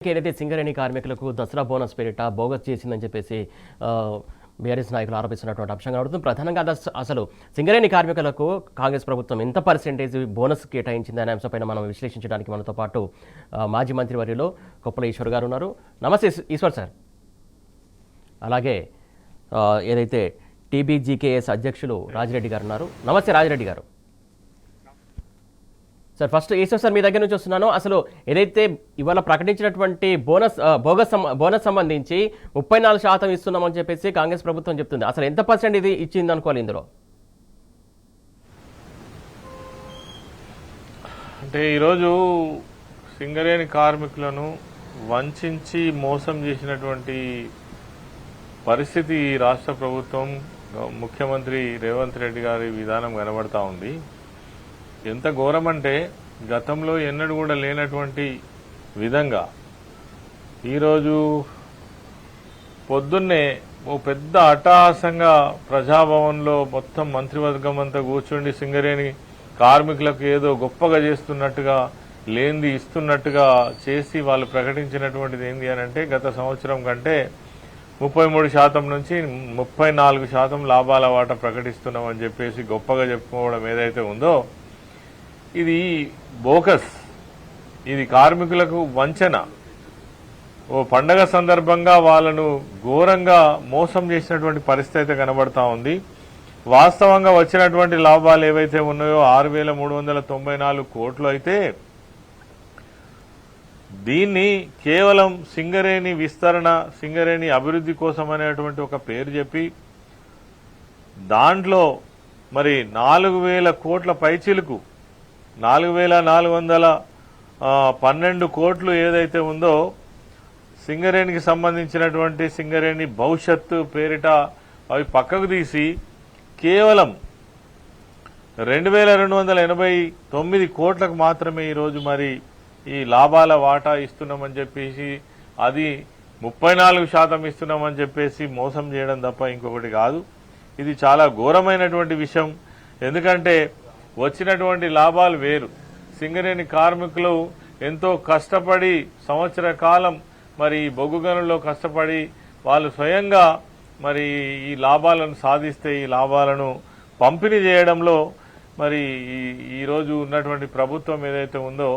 ఏదైతే సింగరేణి కార్మికులకు దసరా బోనస్ పేరిట బోగస్ చేసిందని చెప్పేసి బీఆర్ఎస్ నాయకులు ఆరోపిస్తున్నటువంటి అంశం కనబడుతుంది. ప్రధానంగా అసలు సింగరేణి కార్మికులకు కాంగ్రెస్ ప్రభుత్వం ఎంత పర్సెంటేజ్ బోనస్ కేటాయించింది అనే అంశంపైన మనం విశ్లేషించడానికి మనతో పాటు మాజీ మంత్రివర్యులు కొప్పుల ఈశ్వర్ గారు ఉన్నారు. నమస్తే ఈశ్వర్ సార్. అలాగే ఏదైతే టీబీజీకేఎస్ అధ్యక్షులు రాజిరెడ్డి గారు ఉన్నారు. నమస్తే రాజిరెడ్డి గారు. సార్ ఫస్ట్ ఈశ్వర్ సార్ మీ దగ్గర నుంచి వస్తున్నాను. అసలు ఏదైతే ఇవాళ ప్రకటించినటువంటి బోనస్ సంబంధించి 34% ఇస్తున్నామని చెప్పేసి కాంగ్రెస్ ప్రభుత్వం చెప్తుంది. అసలు ఎంత పర్సెంట్ ఇది ఇచ్చింది అనుకోవాలి ఇందులో? అంటే ఈరోజు సింగరేణి కార్మికులను వంచి మోసం చేసినటువంటి పరిస్థితి రాష్ట్ర ప్రభుత్వం ముఖ్యమంత్రి రేవంత్ రెడ్డి గారి విధానం కనబడతా ఉంది. ఎంత ఘోరమంటే గతంలో ఎన్నడూ కూడా లేనటువంటి విధంగా ఈరోజు పొద్దున్నే ఓ పెద్ద అట్టహాసంగా ప్రజాభవన్లో మొత్తం మంత్రివర్గం అంతా కూర్చుండి సింగరేణి కార్మికులకు ఏదో గొప్పగా చేస్తున్నట్టుగా లేనిది ఇస్తున్నట్టుగా చేసి వాళ్ళు ప్రకటించినటువంటిది ఏంటి అని అంటే గత సంవత్సరం కంటే 33% నుంచి 34% లాభాల వాటా ప్రకటిస్తున్నామని చెప్పేసి గొప్పగా చెప్పుకోవడం ఏదైతే ఉందో ఇది బోకస్, ఇది కార్మికులకు వంచన. ఓ పండగ సందర్భంగా వాళ్ళను ఘోరంగా మోసం చేసినటువంటి పరిస్థితి అయితే కనబడతా ఉంది. వాస్తవంగా వచ్చినటువంటి లాభాలు ఏవైతే ఉన్నాయో 6,394 కోట్లు అయితే దీన్ని కేవలం సింగరేణి విస్తరణ, సింగరేణి అభివృద్ధి కోసం అనేటువంటి ఒక పేరు చెప్పి దాంట్లో మరి 4,000 కోట్ల పైచిలుకు 4,412 కోట్లు ఏదైతే ఉందో సింగరేణికి సంబంధించినటువంటి సింగరేణి భవిష్యత్తు పేరిట అవి పక్కకు తీసి కేవలం 2,289 కోట్లకు మాత్రమే ఈరోజు మరి ఈ లాభాల వాటా ఇస్తున్నామని చెప్పేసి అది 34% ఇస్తున్నామని చెప్పేసి మోసం చేయడం తప్ప ఇంకొకటి కాదు. ఇది చాలా ఘోరమైనటువంటి విషయం. ఎందుకంటే వచ్చినటువంటి లాభాలు వేరు. సింగరేణి కార్మికులు ఎంతో కష్టపడి సంవత్సర కాలం మరి బొగ్గు గనుల్లో కష్టపడి వాళ్ళు స్వయంగా మరి ఈ లాభాలను సాధిస్తే ఈ లాభాలను పంపిణీ చేయడంలో మరి ఈరోజు ఉన్నటువంటి ప్రభుత్వం ఏదైతే ఉందో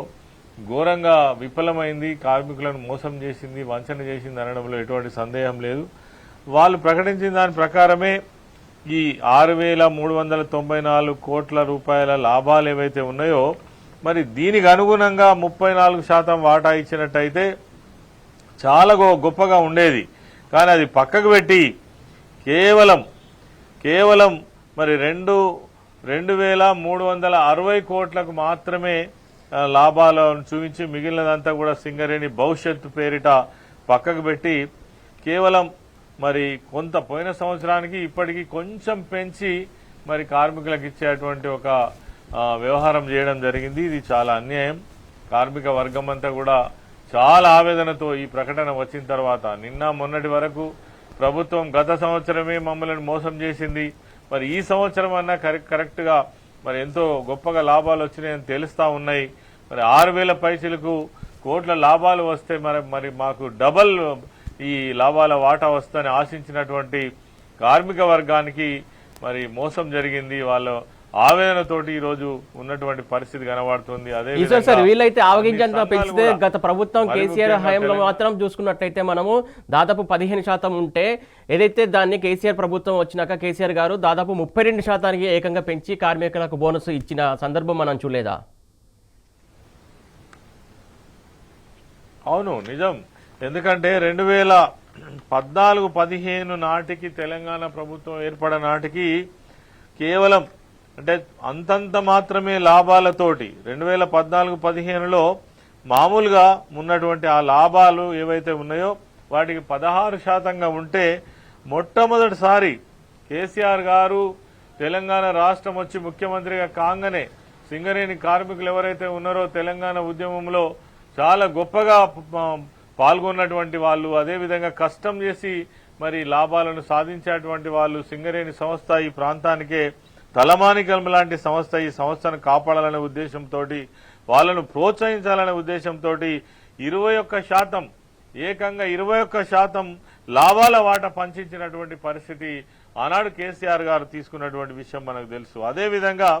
ఘోరంగా విఫలమైంది, కార్మికులను మోసం చేసింది, వంచన చేసింది అనడంలో ఎటువంటి సందేహం లేదు. వాళ్ళు ప్రకటించిన దాని ప్రకారమే ఈ 6,394 కోట్ల రూపాయల లాభాలు ఏవైతే ఉన్నాయో మరి దీనికి అనుగుణంగా 34% వాటా ఇచ్చినట్టయితే చాలా గొప్పగా ఉండేది. కానీ అది పక్కకు పెట్టి కేవలం మరి 2,360 కోట్లకు మాత్రమే లాభాలను చూపించి మిగిలినదంతా కూడా సింగరేణి భవిష్యత్తు పేరిట పక్కకు పెట్టి కేవలం మరి కొంత పోయిన సంవత్సరానికి ఇప్పటికీ కొంచెం పెంచి మరి కార్మికులకు ఇచ్చేటువంటి ఒక వ్యవహారం చేయడం జరిగింది. ఇది చాలా అన్యాయం. కార్మిక వర్గం అంతా కూడా చాలా ఆవేదనతో ఈ ప్రకటన వచ్చిన తర్వాత నిన్న మొన్నటి వరకు ప్రభుత్వం గత సంవత్సరమే మమ్మల్ని మోసం చేసింది, మరి ఈ సంవత్సరం అన్నా కరెక్ట్గా మరి ఎంతో గొప్పగా లాభాలు వచ్చినాయని తెలుస్తా ఉన్నాయి. మరి 6,000 పైసలకు కోట్ల లాభాలు వస్తే మరి మాకు డబల్ ఈ లాభాల వాటా వస్తుందని ఆశించినటువంటి కార్మిక వర్గానికి మరి మోసం జరిగింది. వాళ్ళు ఆవేదనతోటి ఈ రోజు ఉన్నటువంటి పరిస్థితి కనబడుతుంది. అదే వీళ్ళైతే ఆవగించంత పెంచితే గత ప్రభుత్వం కేసీఆర్ హయాంలో మాత్రం చూసుకున్నట్లయితే మనము దాదాపు 15% ఉంటే ఏదైతే దాన్ని కేసీఆర్ ప్రభుత్వం వచ్చినాక కేసీఆర్ గారు దాదాపు 32% ఏకంగా పెంచి కార్మికులకు బోనస్ ఇచ్చిన సందర్భం మనం చూడలేదా? అవును, నిజం. ఎందుకంటే 2014-15 నాటికి తెలంగాణ ప్రభుత్వం ఏర్పడ నాటికి కేవలం అంటే అంతంత మాత్రమే లాభాలతోటి 2014-15లో మామూలుగా ఉన్నటువంటి ఆ లాభాలు ఏవైతే ఉన్నాయో వాటికి 16%గా ఉంటే మొట్టమొదటిసారి కేసీఆర్ గారు తెలంగాణ రాష్ట్రం వచ్చి ముఖ్యమంత్రిగా కాగానే సింగరేణి కార్మికులు ఎవరైతే ఉన్నారో తెలంగాణ ఉద్యమంలో చాలా గొప్పగా పాల్గొన్నటువంటి వాళ్ళు, అదేవిధంగా కష్టం చేసి మరి లాభాలను సాధించేటువంటి వాళ్ళు, సింగరేణి సంస్థ ఈ ప్రాంతానికే తలమానికం లాంటి సంస్థ, ఈ సంస్థను కాపాడాలనే ఉద్దేశంతో వాళ్ళను ప్రోత్సహించాలనే ఉద్దేశంతో 21%, ఏకంగా 21% లాభాల వాటా పంచినటువంటి పరిస్థితి ఆనాడు కేసీఆర్ గారు తీసుకున్నటువంటి విషయం మనకు తెలుసు. అదేవిధంగా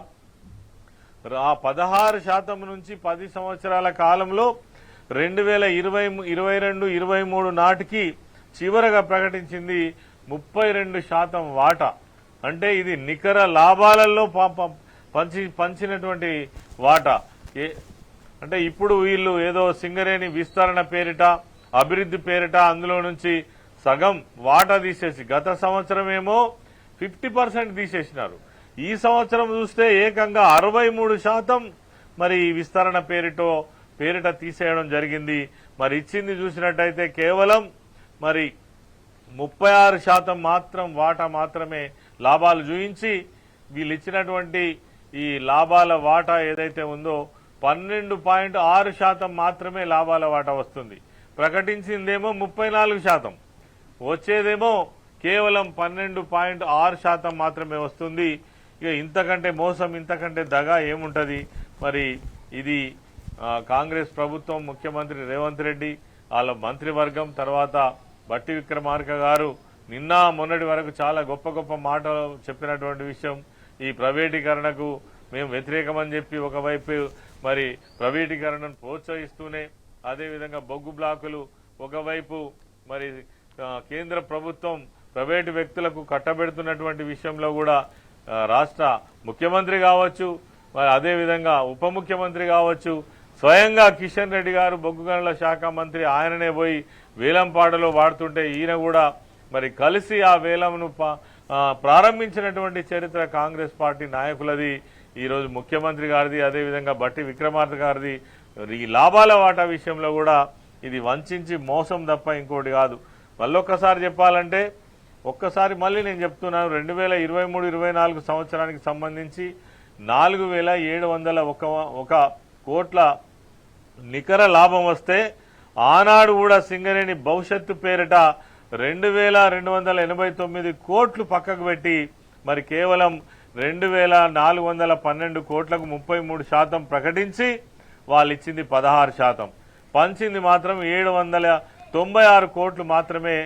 ఆ 16% నుంచి 10 సంవత్సరాల కాలంలో 2022-23 నాటికి చివరగా ప్రకటించింది 32% వాటా. అంటే ఇది నికర లాభాలలో పంచినటువంటి వాటా. అంటే ఇప్పుడు వీళ్ళు ఏదో సింగరేణి విస్తరణ పేరిట, అభివృద్ధి పేరిట అందులో నుంచి సగం వాటా తీసేసి, గత సంవత్సరం ఏమో 50% తీసేసినారు. ఈ సంవత్సరం చూస్తే ఏకంగా 63% మరి విస్తరణ పేరిట తీసేయడం జరిగింది. మరి ఇచ్చింది చూసినట్టయితే కేవలం మరి 36% మాత్రం వాటా మాత్రమే లాభాలు చూయించి, వీళ్ళు ఇచ్చినటువంటి ఈ లాభాల వాటా ఏదైతే ఉందో 12.6% మాత్రమే లాభాల వాటా వస్తుంది. ప్రకటించిందేమో 34%, వచ్చేదేమో కేవలం 12.6% మాత్రమే వస్తుంది. ఇక ఇంతకంటే మోసం, ఇంతకంటే దగా ఏముంటది? మరి ఇది కాంగ్రెస్ ప్రభుత్వం, ముఖ్యమంత్రి రేవంత్ రెడ్డి, వాళ్ళ మంత్రివర్గం, తర్వాత బట్టి విక్రమార్క గారు నిన్న మొన్నటి వరకు చాలా గొప్ప గొప్ప మాటలు చెప్పినటువంటి విషయం. ఈ ప్రైవేటీకరణకు మేము వ్యతిరేకమని చెప్పి ఒకవైపు మరి ప్రైవేటీకరణను ప్రోత్సహిస్తూనే, అదేవిధంగా బొగ్గు బ్లాకులు ఒకవైపు మరి కేంద్ర ప్రభుత్వం ప్రైవేటు వ్యక్తులకు కట్టబెడుతున్నటువంటి విషయంలో కూడా రాష్ట్ర ముఖ్యమంత్రి కావచ్చు, మరి అదేవిధంగా ఉప ముఖ్యమంత్రి కావచ్చు, స్వయంగా కిషన్ రెడ్డి గారు బొగ్గు గనుల శాఖ మంత్రి, ఆయననే పోయి వేలంపాటలో వాడుతుంటే ఈయన కూడా మరి కలిసి ఆ వేలంను ప్రారంభించినటువంటి చరిత్ర కాంగ్రెస్ పార్టీ నాయకులది, ఈరోజు ముఖ్యమంత్రి గారిది, అదేవిధంగా బట్టి విక్రమార్క గారిది. ఈ లాభాల వాటా విషయంలో కూడా ఇది వంచి మోసం తప్ప ఇంకోటి కాదు. మళ్ళొక్కసారి చెప్పాలంటే, ఒక్కసారి మళ్ళీ నేను చెప్తున్నాను, 2023-24 సంవత్సరానికి సంబంధించి 4,701 కోట్ల నికర లాభం వస్తే, ఆనాడు కూడా సింగరేణి భవిష్యత్తు పేరిట 2,289 కోట్లు పక్కకు పెట్టి మరి కేవలం 2,412 కోట్లకు 33% ప్రకటించి వాళ్ళు ఇచ్చింది 16%, పంచింది మాత్రం 796 కోట్లు మాత్రమే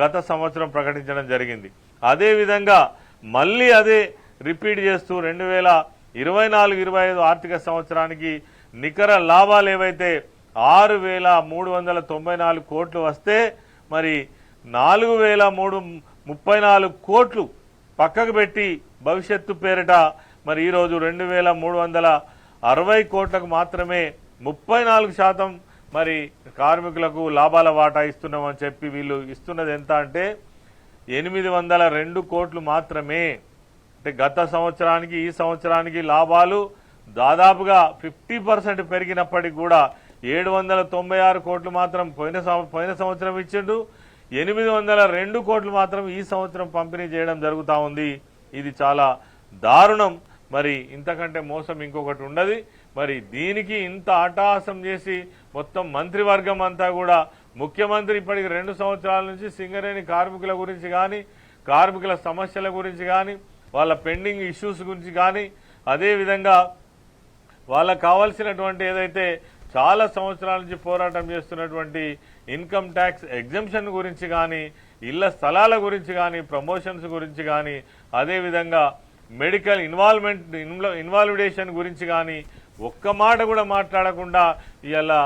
గత సంవత్సరం ప్రకటించడం జరిగింది. అదేవిధంగా మళ్ళీ అదే రిపీట్ చేస్తూ 2024-25 ఆర్థిక సంవత్సరానికి నికర లాభాలు ఏవైతే 6,394 కోట్లు వస్తే మరి 4,334 కోట్లు పక్కకు పెట్టి భవిష్యత్తు పేరిట మరి ఈరోజు 2,360 కోట్లకు మాత్రమే 34% మరి కార్మికులకు లాభాల వాటా ఇస్తున్నామని చెప్పి వీళ్ళు ఇస్తున్నది ఎంత అంటే 802 కోట్లు మాత్రమే. అంటే గత సంవత్సరానికి ఈ సంవత్సరానికి లాభాలు దాదాపుగా 50% పెరిగినప్పటికీ కూడా 796 కోట్లు మాత్రం పోయిన సంవత్సరం ఇచ్చిండు, 802 కోట్లు మాత్రం ఈ సంవత్సరం పంపిణీ చేయడం జరుగుతూ ఉంది. ఇది చాలా దారుణం. మరి ఇంతకంటే మోసం ఇంకొకటి ఉండదు. మరి దీనికి ఇంత అట్టహాసం చేసి మొత్తం మంత్రివర్గం అంతా కూడా, ముఖ్యమంత్రి ఇప్పటికి 2 సంవత్సరాల నుంచి సింగరేణి కార్మికుల గురించి కానీ, కార్మికుల సమస్యల గురించి కానీ, వాళ్ళ పెండింగ్ ఇష్యూస్ గురించి కానీ, అదేవిధంగా వాళ్ళకు కావాల్సినటువంటి ఏదైతే చాలా సంవత్సరాల నుంచి పోరాటం చేస్తున్నటువంటి ఇన్కమ్ ట్యాక్స్ ఎగ్జంప్షన్ గురించి కానీ, ఇళ్ల స్థలాల గురించి కానీ, ప్రమోషన్స్ గురించి కానీ, అదేవిధంగా మెడికల్ ఇన్వాల్విడేషన్ గురించి కానీ ఒక్క మాట కూడా మాట్లాడకుండా ఇలా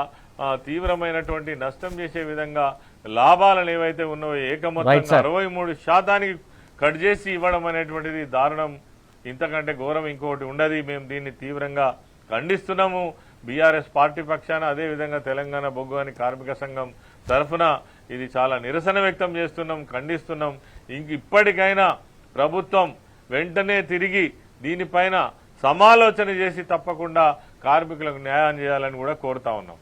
తీవ్రమైనటువంటి నష్టం చేసే విధంగా లాభాలను ఏవైతే ఉన్నాయో ఏకమొత్తంగా 63% కట్ చేసి ఇవ్వడం అనేటువంటిది దారుణం. ఇంతకంటే ఘోరం ఇంకొకటి ఉండదు. మేము దీన్ని తీవ్రంగా ఖండిస్తున్నాము బీఆర్ఎస్ పార్టీ పక్షాన, అదేవిధంగా తెలంగాణ బొగ్గు గని కార్మిక సంఘం తరఫున ఇది చాలా నిరసన వ్యక్తం చేస్తున్నాం, ఖండిస్తున్నాం. ఇప్పటికైనా ప్రభుత్వం వెంటనే తిరిగి దీనిపైన సమాలోచన చేసి తప్పకుండా కార్మికులకు న్యాయం చేయాలని కూడా కోరుతా ఉన్నాం.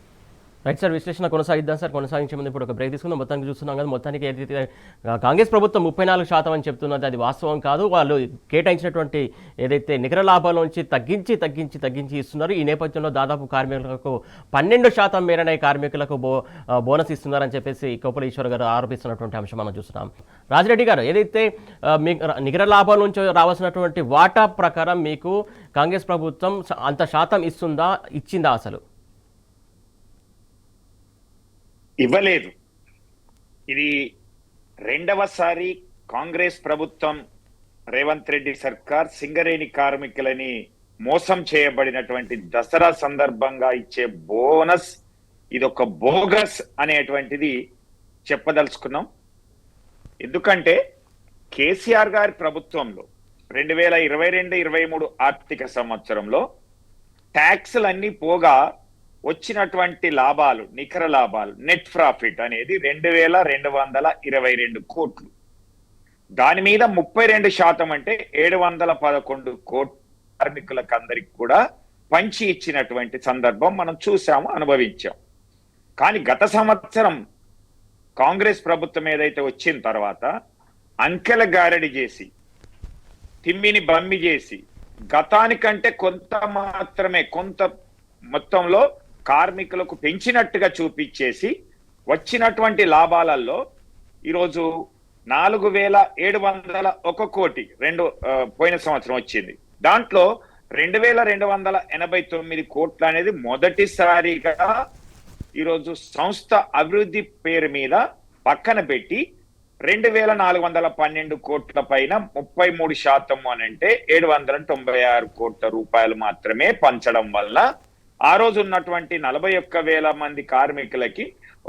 రైట్ సార్, విశ్లేషణ కొనసాగిద్దాం సార్. కొనసాగించే ముందు ఇప్పుడు ఒక బ్రేక్ తీసుకుందాం. మొత్తానికి చూస్తున్నాం కదా, మొత్తానికి ఏదైతే కాంగ్రెస్ ప్రభుత్వం 34% అని చెప్తున్నది అది వాస్తవం కాదు. వాళ్ళు కేటాయించినటువంటి ఏదైతే నికర లాభాల నుంచి తగ్గించి ఇస్తున్నారు. ఈ నేపథ్యంలో దాదాపు కార్మికులకు 12% మేరనే కార్మికులకు బోనస్ ఇస్తున్నారని చెప్పేసి కోపుల ఈశ్వర్ గారు ఆరోపిస్తున్నటువంటి అంశం మనం చూస్తున్నాం. రాజిరెడ్డి గారు, ఏదైతే నికర లాభాల నుంచి రావాల్సినటువంటి వాటా ప్రకారం మీకు కాంగ్రెస్ ప్రభుత్వం అంత శాతం ఇచ్చిందా అసలు? ఇవ్వలేదు. ఇది రెండవసారి కాంగ్రెస్ ప్రభుత్వం, రేవంత్ రెడ్డి సర్కార్ సింగరేణి కార్మికులని మోసం చేయబడినటువంటి దసరా సందర్భంగా ఇచ్చే బోనస్ ఇది ఒక బోగస్ అనేటువంటిది చెప్పదలుచుకున్నాం. ఎందుకంటే కేసీఆర్ గారి ప్రభుత్వంలో 2022-23 ఆర్థిక సంవత్సరంలో ట్యాక్సులన్నీ పోగా వచ్చినటువంటి లాభాలు, నికర లాభాలు, నెట్ ప్రాఫిట్ అనేది 2222 కోట్లు. దాని మీద 32% అంటే 711 కోట్లు కార్మికులకు అందరికి కూడా పంచి ఇచ్చినటువంటి సందర్భం మనం చూసాము, అనుభవించాం. కానీ గత సంవత్సరం కాంగ్రెస్ ప్రభుత్వం ఏదైతే వచ్చిన తర్వాత అంకెల గారడి చేసి, తిమ్మిని బమ్మి చేసి, గతానికంటే కొంత మాత్రమే కొంత మొత్తంలో కార్మికులకు పెంచినట్టుగా చూపించేసి వచ్చినటువంటి లాభాలలో ఈరోజు 4701 కోటి పోయిన సంవత్సరం వచ్చింది. దాంట్లో 2289 కోట్లు అనేది మొదటిసారిగా ఈరోజు సంస్థ అభివృద్ధి పేరు మీద పక్కన పెట్టి 2412 కోట్ల పైన 33% అని అంటే 796 కోట్ల రూపాయలు మాత్రమే పంచడం వల్ల ఆ రోజు ఉన్నటువంటి 41,000 మంది కార్మికులకి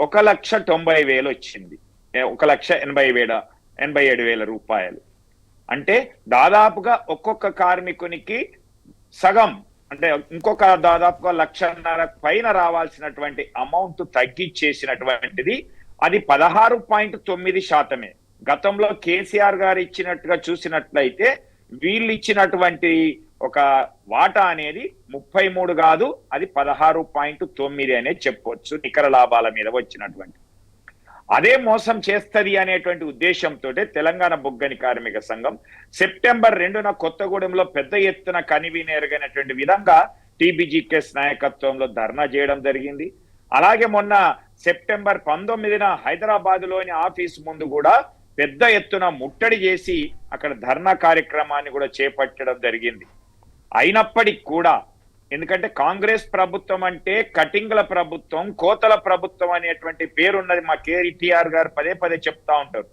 1,90,000 వచ్చింది. 1,87,000 రూపాయలు అంటే దాదాపుగా ఒక్కొక్క కార్మికునికి సగం, అంటే ఇంకొక దాదాపుగా 1,00,000 పైన రావాల్సినటువంటి అమౌంట్ తగ్గించేసినటువంటిది. అది 16.9%. గతంలో కేసీఆర్ గారు ఇచ్చినట్టుగా చూసినట్లయితే వీళ్ళు ఇచ్చినటువంటి ఒక వాటా అనేది 33 కాదు, అది 16.9 అనేది చెప్పవచ్చు నికర లాభాల మీద వచ్చినటువంటి. అదే మోసం చేస్తది అనేటువంటి ఉద్దేశంతో తెలంగాణ బొగ్గని కార్మిక సంఘం సెప్టెంబర్ 2న కొత్తగూడెంలో పెద్ద ఎత్తున కనివినేరుగైనటువంటి విధంగా టీబీజీకేఎస్ నాయకత్వంలో ధర్నా చేయడం జరిగింది. అలాగే మొన్న సెప్టెంబర్ 19న హైదరాబాద్ లోని ఆఫీస్ ముందు కూడా పెద్ద ఎత్తున ముట్టడి చేసి అక్కడ ధర్నా కార్యక్రమాన్ని కూడా చేపట్టడం జరిగింది. అయినప్పటికీ కూడా, ఎందుకంటే కాంగ్రెస్ ప్రభుత్వం అంటే కటింగ్ల ప్రభుత్వం, కోతల ప్రభుత్వం అనేటువంటి పేరున్నది. మా కేటీఆర్ గారు పదే పదే చెప్తా ఉంటారు.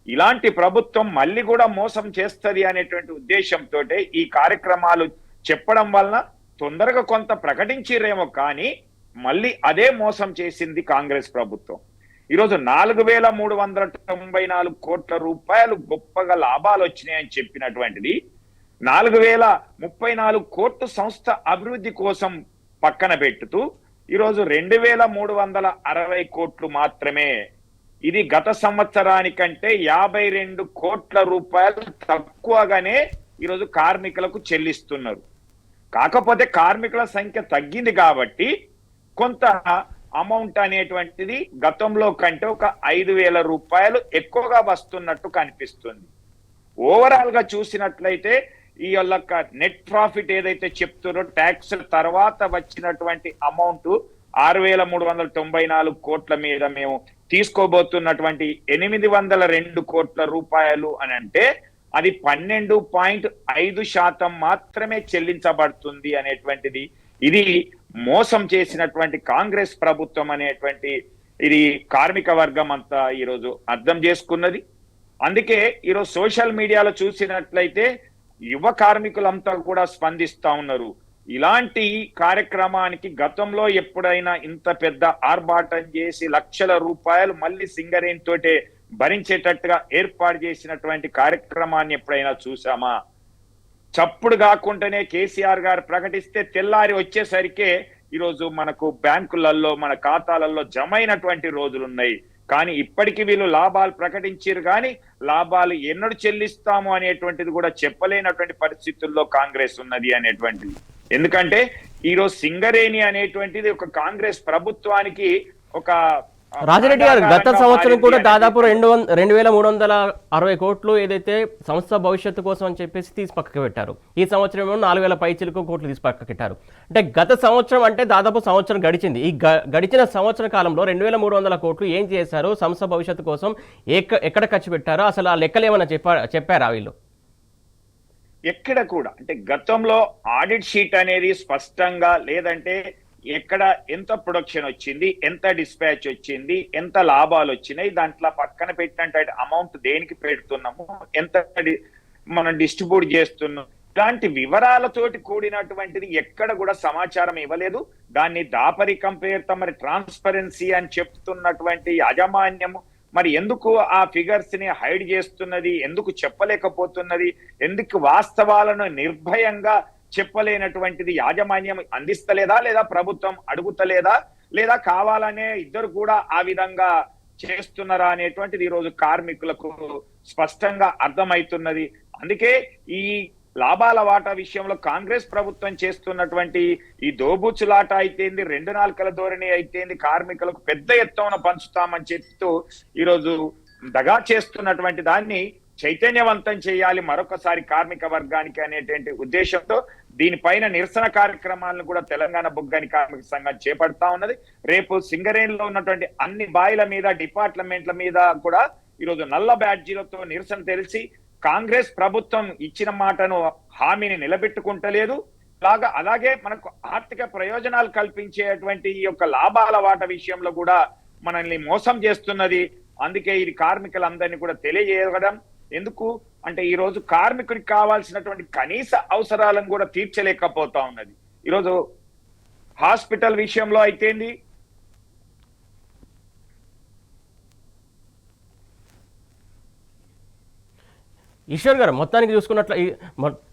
ఇలాంటి ప్రభుత్వం మళ్ళీ కూడా మోసం చేస్తది అనేటువంటి ఉద్దేశంతో ఈ కార్యక్రమాలు చెప్పడం వలన తొందరగా కొంత ప్రకటించిరేమో, కానీ మళ్ళీ అదే మోసం చేసింది కాంగ్రెస్ ప్రభుత్వం. ఈరోజు 4,394 కోట్ల రూపాయలు గొప్పగా లాభాలు వచ్చినాయని చెప్పినటువంటిది 4,034 కోట్లు సంస్థ అభివృద్ధి కోసం పక్కన పెట్టుతూ ఈరోజు 2,360 కోట్లు మాత్రమే. ఇది గత సంవత్సరానికంటే 52 కోట్ల రూపాయలు తక్కువగానే ఈరోజు కార్మికులకు చెల్లిస్తున్నారు. కాకపోతే కార్మికుల సంఖ్య తగ్గింది కాబట్టి కొంత అమౌంట్ అనేటువంటిది గతంలో కంటే ఒక 5,000 రూపాయలు ఎక్కువగా వస్తున్నట్టు కనిపిస్తుంది. ఓవరాల్ గా చూసినట్లయితే ఈ యొక్క నెట్ ప్రాఫిట్ ఏదైతే చెప్తున్నారో ట్యాక్స్ తర్వాత వచ్చినటువంటి అమౌంట్ 6,394 కోట్ల మీద మేము తీసుకోబోతున్నటువంటి 802 కోట్ల రూపాయలు అని అంటే అది 12.5% మాత్రమే చెల్లించబడుతుంది అనేటువంటిది. ఇది మోసం చేసినటువంటి కాంగ్రెస్ ప్రభుత్వం అనేటువంటి ఇది కార్మిక వర్గం అంతా ఈరోజు అర్థం చేసుకున్నది. అందుకే ఈరోజు సోషల్ మీడియాలో చూసినట్లయితే యువ కార్మికులంతా కూడా స్పందిస్తా ఉన్నారు. ఇలాంటి కార్యక్రమానికి గతంలో ఎప్పుడైనా ఇంత పెద్ద ఆర్భాటం చేసి లక్షల రూపాయలు మళ్ళీ సింగరేణి తోటే భరించేటట్టుగా ఏర్పాటు చేసినటువంటి కార్యక్రమాన్ని ఎప్పుడైనా చూసామా? చప్పుడు కాకుండానే కేసీఆర్ గారు ప్రకటిస్తే తెల్లారి వచ్చేసరికే ఈరోజు మనకు బ్యాంకులలో మన ఖాతాలలో జమ అయినటువంటి రోజులున్నాయి. కానీ ఇప్పటికీ వీళ్ళు లాభాలు ప్రకటించారు, కానీ లాభాలు ఎన్నడూ చెల్లిస్తాము అనేటువంటిది కూడా చెప్పలేనటువంటి పరిస్థితుల్లో కాంగ్రెస్ ఉన్నది అనేటువంటిది. ఎందుకంటే ఈరోజు సింగరేణి అనేటువంటిది ఒక కాంగ్రెస్ ప్రభుత్వానికి ఒక రాజిరెడ్డి గారు గత సంవత్సరం కూడా దాదాపు 2,360 కోట్లు ఏదైతే సంస్థ భవిష్యత్తు కోసం అని చెప్పేసి తీసి పక్కకు పెట్టారు. ఈ సంవత్సరం 4,000 పైచిలకు కోట్లు తీసి పక్కకు పెట్టారు. అంటే గత సంవత్సరం అంటే దాదాపు సంవత్సరం గడిచింది. ఈ గడిచిన సంవత్సర కాలంలో 2,300 కోట్లు ఏం చేశారు, సంస్థ భవిష్యత్తు కోసం ఎక్కడ ఖర్చు పెట్టారో అసలు ఆ లెక్కలు ఏమైనా చెప్పారా వీళ్ళు? ఎక్కడ కూడా అంటే గతంలో ఆడిట్ షీట్ అనేది స్పష్టంగా లేదంటే ఎక్కడ ఎంత ప్రొడక్షన్ వచ్చింది, ఎంత డిస్పాచ్ వచ్చింది, ఎంత లాభాలు వచ్చినాయి, దాంట్లో పక్కన పెట్టినట్టు అమౌంట్ దేనికి పెడుతున్నాము, ఎంత మనం డిస్ట్రిబ్యూట్ చేస్తున్నాం, ఇలాంటి వివరాలతోటి కూడినటువంటిది ఎక్కడ కూడా సమాచారం ఇవ్వలేదు. దాన్ని దాపరికం పేరుతో మరి ట్రాన్స్పరెన్సీ అని చెప్తున్నటువంటి యాజమాన్యము మరి ఎందుకు ఆ ఫిగర్స్ ని హైడ్ చేస్తున్నది, ఎందుకు చెప్పలేకపోతున్నది, ఎందుకు వాస్తవాలను నిర్భయంగా చెప్పలేనటువంటిది యాజమాన్యం అందిస్తలేదా, లేదా ప్రభుత్వం అడుగుతలేదా, లేదా కావాలనే ఇద్దరు కూడా ఆ విధంగా చేస్తున్నారా అనేటువంటిది ఈ రోజు కార్మికులకు స్పష్టంగా అర్థమవుతున్నది. అందుకే ఈ లాభాల వాటా విషయంలో కాంగ్రెస్ ప్రభుత్వం చేస్తున్నటువంటి ఈ దోబూచులాట అయితేంది, 2 నాలుకల ధోరణి అయితేంది, కార్మికులకు పెద్ద ఎత్తున పంచుతామని చెప్తూ ఈరోజు దగా చేస్తున్నటువంటి దాన్ని చైతన్యవంతం చేయాలి మరొకసారి కార్మిక వర్గానికి అనేటువంటి ఉద్దేశంతో దీనిపైన నిరసన కార్యక్రమాలను కూడా తెలంగాణ బొగ్గని కార్మిక సంఘం చేపడతా ఉన్నది. రేపు సింగరేణిలో ఉన్నటువంటి అన్ని బాయిల మీద, డిపార్ట్మెంట్ల మీద కూడా ఈరోజు నల్ల బ్యాడ్జీలతో నిరసన తెలిసి కాంగ్రెస్ ప్రభుత్వం ఇచ్చిన మాటను, హామీని నిలబెట్టుకుంటలేదు. అలాగే మనకు ఆర్థిక ప్రయోజనాలు కల్పించేటువంటి ఈ యొక్క లాభాల వాట విషయంలో కూడా మనల్ని మోసం చేస్తున్నది. అందుకే ఇది కార్మికులందరినీ కూడా తెలియజేయడం ఎందుకు అంటే ఈ రోజు కార్మికుడికి కావాల్సినటువంటి కనీస అవసరాలను కూడా తీర్చలేకపోతా ఉన్నది. ఈరోజు హాస్పిటల్ విషయంలో అయితేంది, ఈశ్వర్ గారు మొత్తానికి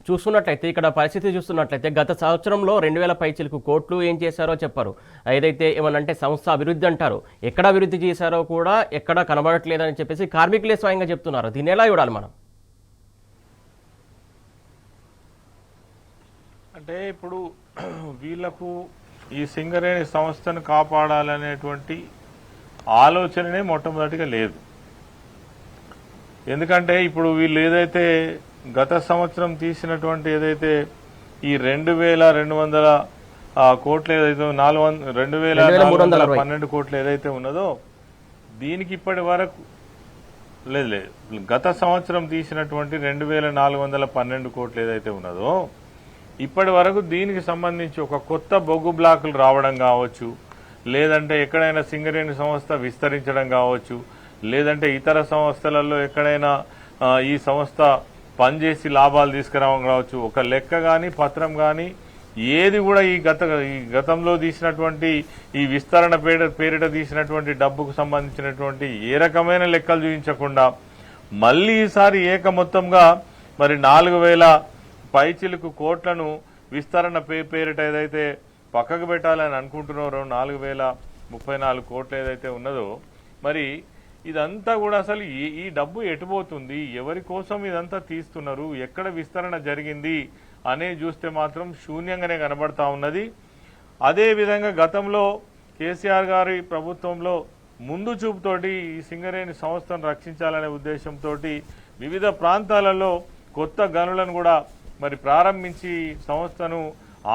చూసుకున్నట్లయితే ఇక్కడ పరిస్థితి చూస్తున్నట్లయితే గత సంవత్సరంలో 2000 పైచిలకు కోట్లు ఏం చేశారో చెప్పారు. ఏదైతే ఏమనంటే సంస్థ అభివృద్ధి అంటారు, ఎక్కడ అభివృద్ధి చేశారో కూడా ఎక్కడ కనబడట్లేదని చెప్పేసి కార్మికులే స్వయంగా చెప్తున్నారు. దీన్ని ఎలా చూడాలి మనం? అంటే ఇప్పుడు వీళ్లకు ఈ సింగరేణి సంస్థను కాపాడాలనేటువంటి ఆలోచననే మొట్టమొదటిగా లేదు. ఎందుకంటే ఇప్పుడు వీళ్ళు ఏదైతే గత సంవత్సరం తీసినటువంటి ఏదైతే ఈ 2200 కోట్లు ఏదైతే 2412 కోట్లు ఏదైతే ఉన్నదో దీనికి ఇప్పటి వరకు లేదు గత సంవత్సరం తీసినటువంటి 2412 కోట్లు ఏదైతే ఉన్నదో ఇప్పటి వరకు దీనికి సంబంధించి ఒక కొత్త బొగ్గు బ్లాకులు రావడం కావచ్చు, లేదంటే ఎక్కడైనా సింగరేణి సంస్థ విస్తరించడం కావచ్చు, లేదంటే ఇతర సంస్థలలో ఎక్కడైనా ఈ సంస్థ పనిచేసి లాభాలు తీసుకురావడం కావచ్చు, ఒక లెక్క కానీ పత్రం కానీ ఏది కూడా ఈ గతంలో తీసినటువంటి ఈ విస్తరణ పేరిట తీసినటువంటి డబ్బుకు సంబంధించినటువంటి ఏ రకమైన లెక్కలు చూపించకుండా మళ్ళీ ఈసారి ఏక మొత్తంగా మరి 4000 పైచిలుకు కోట్లను విస్తరణ పేరిట ఏదైతే పక్కకు పెట్టాలని అనుకుంటున్నారో 4034 కోట్లు ఏదైతే ఉన్నదో మరి ఇదంతా కూడా అసలు ఈ డబ్బు ఎటుపోతుంది, ఎవరి కోసం ఇదంతా తీస్తున్నారు, ఎక్కడ విస్తరణ జరిగింది అనేది చూస్తే మాత్రం శూన్యంగానే కనబడతా ఉన్నది. అదేవిధంగా గతంలో కేసీఆర్ గారి ప్రభుత్వంలో ముందు చూపుతోటి ఈ సింగరేణి సంస్థను రక్షించాలనే ఉద్దేశంతో వివిధ ప్రాంతాలలో కొత్త గనులను కూడా మరి ప్రారంభించి సంస్థను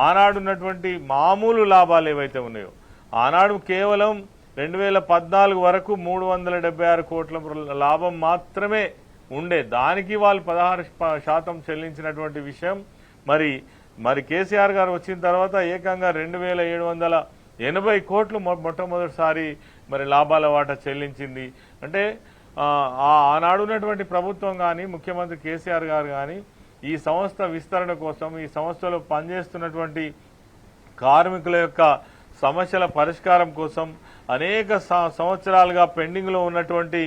ఆనాడున్నటువంటి మామూలు లాభాలు ఏవైతే ఉన్నాయో ఆనాడు కేవలం 2014 వరకు 376 కోట్ల లాభం మాత్రమే ఉండే, దానికి వాళ్ళు 16% చెల్లించినటువంటి విషయం మరి కేసీఆర్ గారు వచ్చిన తర్వాత ఏకంగా 2780 కోట్లు మొట్టమొదటిసారి మరి లాభాల వాటా చెల్లించింది. అంటే ఆనాడున్నటువంటి ప్రభుత్వం కానీ ముఖ్యమంత్రి కేసీఆర్ గారు కానీ ఈ సంస్థ విస్తరణ కోసం, ఈ సంస్థలో పనిచేస్తున్నటువంటి కార్మికుల యొక్క సమస్యల పరిష్కారం కోసం అనేక సంవత్సరాలుగా పెండింగ్లో ఉన్నటువంటి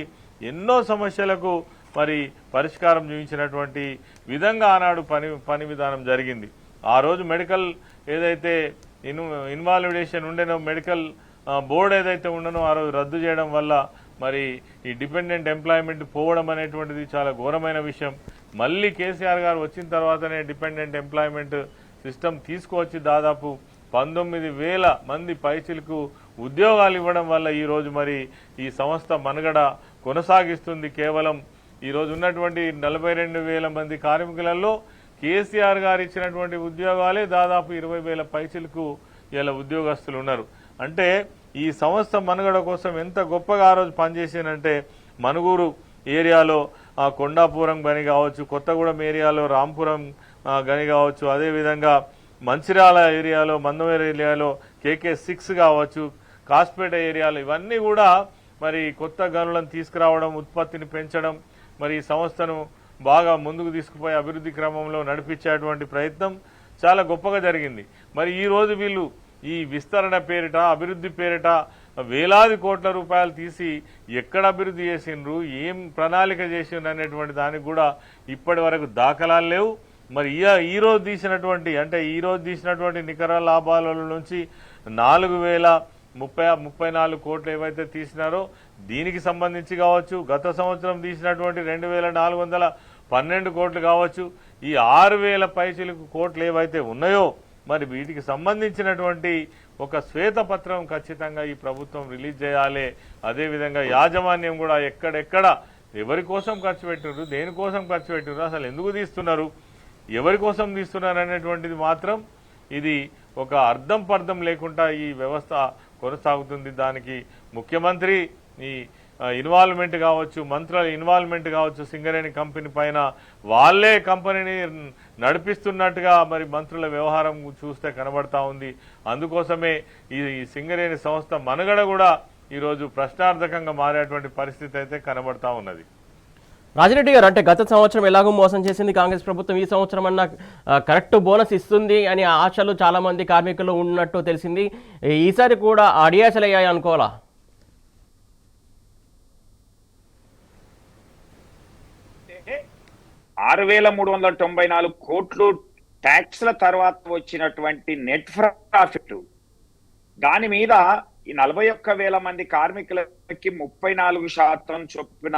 ఎన్నో సమస్యలకు మరి పరిష్కారం చూపించినటువంటి విధంగా ఆనాడు పని విధానం జరిగింది. ఆ రోజు మెడికల్ ఏదైతే ఇన్వాల్విడేషన్ ఉండేనో, మెడికల్ బోర్డు ఏదైతే ఉండనో ఆ రోజు రద్దు చేయడం వల్ల మరి ఈ డిపెండెంట్ ఎంప్లాయ్మెంట్ పోవడం అనేటువంటిది చాలా ఘోరమైన విషయం. మళ్ళీ కేసీఆర్ గారు వచ్చిన తర్వాతనే డిపెండెంట్ ఎంప్లాయ్మెంట్ సిస్టమ్ తీసుకువచ్చి దాదాపు 19,000 మంది పైచిలకు ఉద్యోగాలు ఇవ్వడం వల్ల ఈరోజు మరి ఈ సంస్థ మనుగడ కొనసాగిస్తుంది. కేవలం ఈరోజు ఉన్నటువంటి 42,000 మంది కార్మికులలో కేసీఆర్ గారు ఇచ్చినటువంటి ఉద్యోగాలే దాదాపు 20,000 పైచిలకు ఇలా ఉద్యోగస్తులు ఉన్నారు. అంటే ఈ సంస్థ మనుగడ కోసం ఎంత గొప్పగా ఆ రోజు పనిచేసిందంటే మనుగూరు ఏరియాలో కొండాపురం గని కావచ్చు, కొత్తగూడెం ఏరియాలో రాంపురం గని కావచ్చు, అదేవిధంగా మంచిర్యాల ఏరియాలో, మందమేరు ఏరియాలో KK6 కావచ్చు, కాస్పేట ఏరియాలో ఇవన్నీ కూడా మరి కొత్త గనులను తీసుకురావడం, ఉత్పత్తిని పెంచడం, మరి ఈ సంస్థను బాగా ముందుకు తీసుకుపోయి అభివృద్ధి క్రమంలో నడిపించేటువంటి ప్రయత్నం చాలా గొప్పగా జరిగింది. మరి ఈరోజు వీళ్ళు ఈ విస్తరణ పేరిట, అభివృద్ధి పేరిట వేలాది కోట్ల రూపాయలు తీసి ఎక్కడ అభివృద్ధి చేసిండ్రు, ఏం ప్రణాళిక చేసిండ్రు అనేటువంటి దానికి కూడా ఇప్పటి వరకు దాఖలాలు లేవు. మరి ఈరోజు తీసినటువంటి నికర లాభాల నుంచి 4034 కోట్లు ఏవైతే తీసినారో దీనికి సంబంధించి కావచ్చు, గత సంవత్సరం తీసినటువంటి 2412 కోట్లు కావచ్చు, ఈ 6000 పైచిలకు కోట్లు ఏవైతే ఉన్నాయో మరి వీటికి సంబంధించినటువంటి ఒక శ్వేతపత్రం ఖచ్చితంగా ఈ ప్రభుత్వం రిలీజ్ చేయాలి. అదేవిధంగా యాజమాన్యం కూడా ఎక్కడెక్కడ ఎవరి కోసం ఖర్చు పెట్టినారు, దేనికోసం ఖర్చు పెట్టినారు, అసలు ఎందుకు తీస్తున్నారు, ఎవరి కోసం తీస్తున్నారు అనేటువంటిది మాత్రం ఇది ఒక అర్థం పర్థం లేకుండా ఈ వ్యవస్థ కొనసాగుతుంది. దానికి ముఖ్యమంత్రి ఈ ఇన్వాల్వ్మెంట్ కావచ్చు, మంత్రుల ఇన్వాల్వ్మెంట్ కావచ్చు, సింగరేణి కంపెనీ పైన వాళ్ళే కంపెనీని నడిపిస్తున్నట్టుగా మరి మంత్రుల వ్యవహారం చూస్తే కనబడతా ఉంది. అందుకోసమే ఈ సింగరేణి సంస్థ మనుగడ కూడా ఈరోజు ప్రశ్నార్థకంగా మారేటువంటి పరిస్థితి అయితే కనబడతా ఉన్నది. రాజిరెడ్డి గారు, అంటే గత సంవత్సరం ఎలాగో మోసం చేసింది కాంగ్రెస్ ప్రభుత్వం, ఈ సంవత్సరం అన్న కరెక్ట్ బోనస్ ఇస్తుంది అని ఆశలు చాలా మంది కార్మికులు ఉన్నట్టు తెలిసింది. ఈసారి కూడా అడియాసలు అయ్యాయి అనుకోవాలా? 6,394 కోట్లు ట్యాక్స్ల తర్వాత వచ్చినటువంటి నెట్ ప్రాఫిట్, దాని మీద ఈ 41,000 మంది కార్మికులకి 34% చొప్పున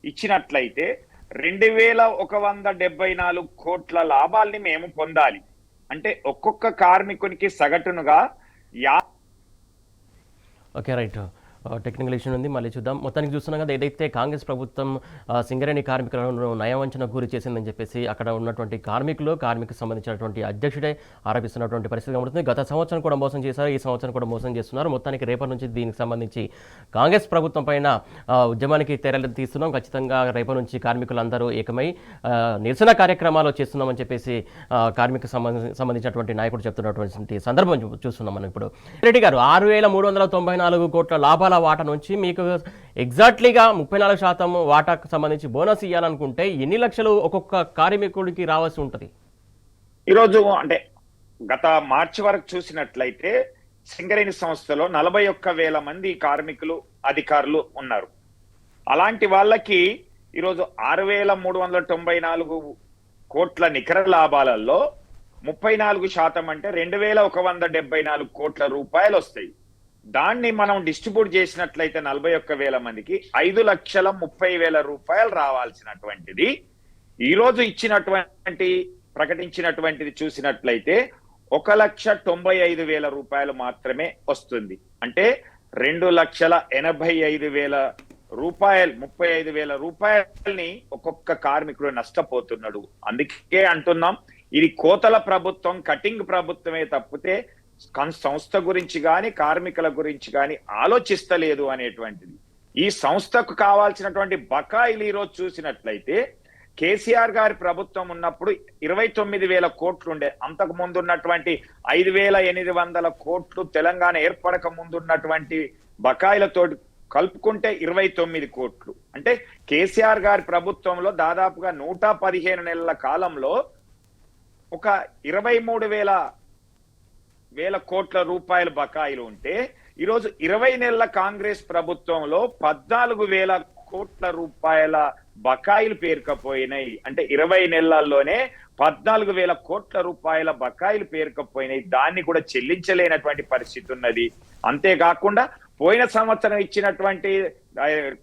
ఇచ్చినట్లయితే 2,174 కోట్ల లాభాల్ని మేము పొందాలి. అంటే ఒక్కొక్క కార్మికునికి సగటునుగా ఓకే, రైట్. టెక్నికల్ ఇష్యూ ఉంది, మళ్ళీ చూద్దాం. మొత్తానికి చూస్తున్నాం కదా, ఏదైతే కాంగ్రెస్ ప్రభుత్వం సింగరేణి కార్మికులను నయవంచన గురి చేసిందని చెప్పేసి అక్కడ ఉన్నటువంటి కార్మికు సంబంధించినటువంటి అధ్యక్షుడే ఆరోపిస్తున్నటువంటి పరిస్థితి ఉంటుంది. గత సంవత్సరం కూడా మోసం చేశారు, ఈ సంవత్సరం కూడా మోసం చేస్తున్నారు. మొత్తానికి రేపటి నుంచి దీనికి సంబంధించి కాంగ్రెస్ ప్రభుత్వం పైన ఉద్యమానికి తెరలు తీస్తున్నాం, ఖచ్చితంగా రేపటి నుంచి కార్మికులందరూ ఏకమై నిరసన కార్యక్రమాలు చేస్తున్నామని చెప్పేసి కార్మికు సంబంధించినటువంటి నాయకుడు చెప్తున్నటువంటి సందర్భం చూస్తున్నాం మనం ఇప్పుడు. రెడ్డి గారు, 6,394 కోట్ల లాభాల వాటా నుంచి మీకు ఎగ్జాక్ట్లీగా 34% వాటాకు సంబంధించి బోనస్ ఇవ్వాలనుకుంటే ఎన్ని లక్షలు ఒక్కొక్క కార్మికుడికి రావాల్సి ఉంటుంది? ఈరోజు అంటే గత మార్చి వరకు చూసినట్లయితే సింగరేణి సంస్థలో 41,000 మంది కార్మికులు, అధికారులు ఉన్నారు. అలాంటి వాళ్ళకి ఈరోజు 6,394 కోట్ల నికర లాభాలలో 34% అంటే 2,174 కోట్ల రూపాయలు వస్తాయి. దాన్ని మనం డిస్ట్రిబ్యూట్ చేసినట్లయితే 41,000 మందికి 5,30,000 రూపాయలు రావాల్సినటువంటిది ఈరోజు ప్రకటించినటువంటిది చూసినట్లయితే 1,95,000 రూపాయలు మాత్రమే వస్తుంది. అంటే 2,85,000 రూపాయలు, 35,000 రూపాయలని ఒక్కొక్క కార్మికుడు నష్టపోతున్నాడు. అందుకే అంటున్నాం, ఇది కోతల ప్రభుత్వం, కటింగ్ ప్రభుత్వమే తప్పితే సంస్థ గురించి కానీ కార్మికుల గురించి కానీ ఆలోచిస్తలేదు అనేటువంటిది. ఈ సంస్థకు కావాల్సినటువంటి బకాయిలు ఈరోజు చూసినట్లయితే కేసీఆర్ గారి ప్రభుత్వం ఉన్నప్పుడు 29,000 కోట్లు ఉండే, అంతకు ముందు ఉన్నటువంటి 5,800 కోట్లు తెలంగాణ ఏర్పడక ముందున్నటువంటి బకాయిలతో కలుపుకుంటే 29 కోట్లు. అంటే కేసీఆర్ గారి ప్రభుత్వంలో దాదాపుగా 115 నెలల కాలంలో ఒక 23,000 కోట్ల రూపాయల బకాయిలు ఉంటే ఈరోజు 20 నెలల కాంగ్రెస్ ప్రభుత్వంలో 14,000 కోట్ల రూపాయల బకాయిలు పేరుకపోయినాయి. అంటే 20 నెలల్లోనే 14,000 కోట్ల రూపాయల బకాయిలు పేరుకపోయినాయి. దాన్ని కూడా చెల్లించలేనటువంటి పరిస్థితి ఉన్నది. అంతేకాకుండా పోయిన సంవత్సరం ఇచ్చినటువంటి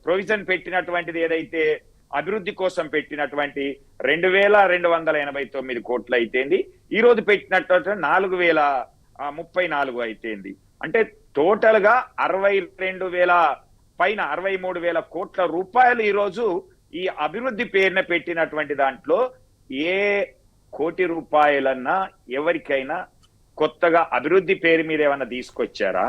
ప్రొవిజన్ పెట్టినటువంటిది ఏదైతే అభివృద్ధి కోసం పెట్టినటువంటి 2,289 కోట్లు అయితేంది, ఈ రోజు పెట్టినటువంటి 4,034 అయితేంది. అంటే టోటల్ గా 62,000 పైన 63,000 కోట్ల రూపాయలు ఈరోజు ఈ అభివృద్ధి పేరున పెట్టినటువంటి దాంట్లో ఏ కోటి రూపాయలన్నా ఎవరికైనా కొత్తగా అభివృద్ధి పేరు మీద ఏమన్నా తీసుకొచ్చారా?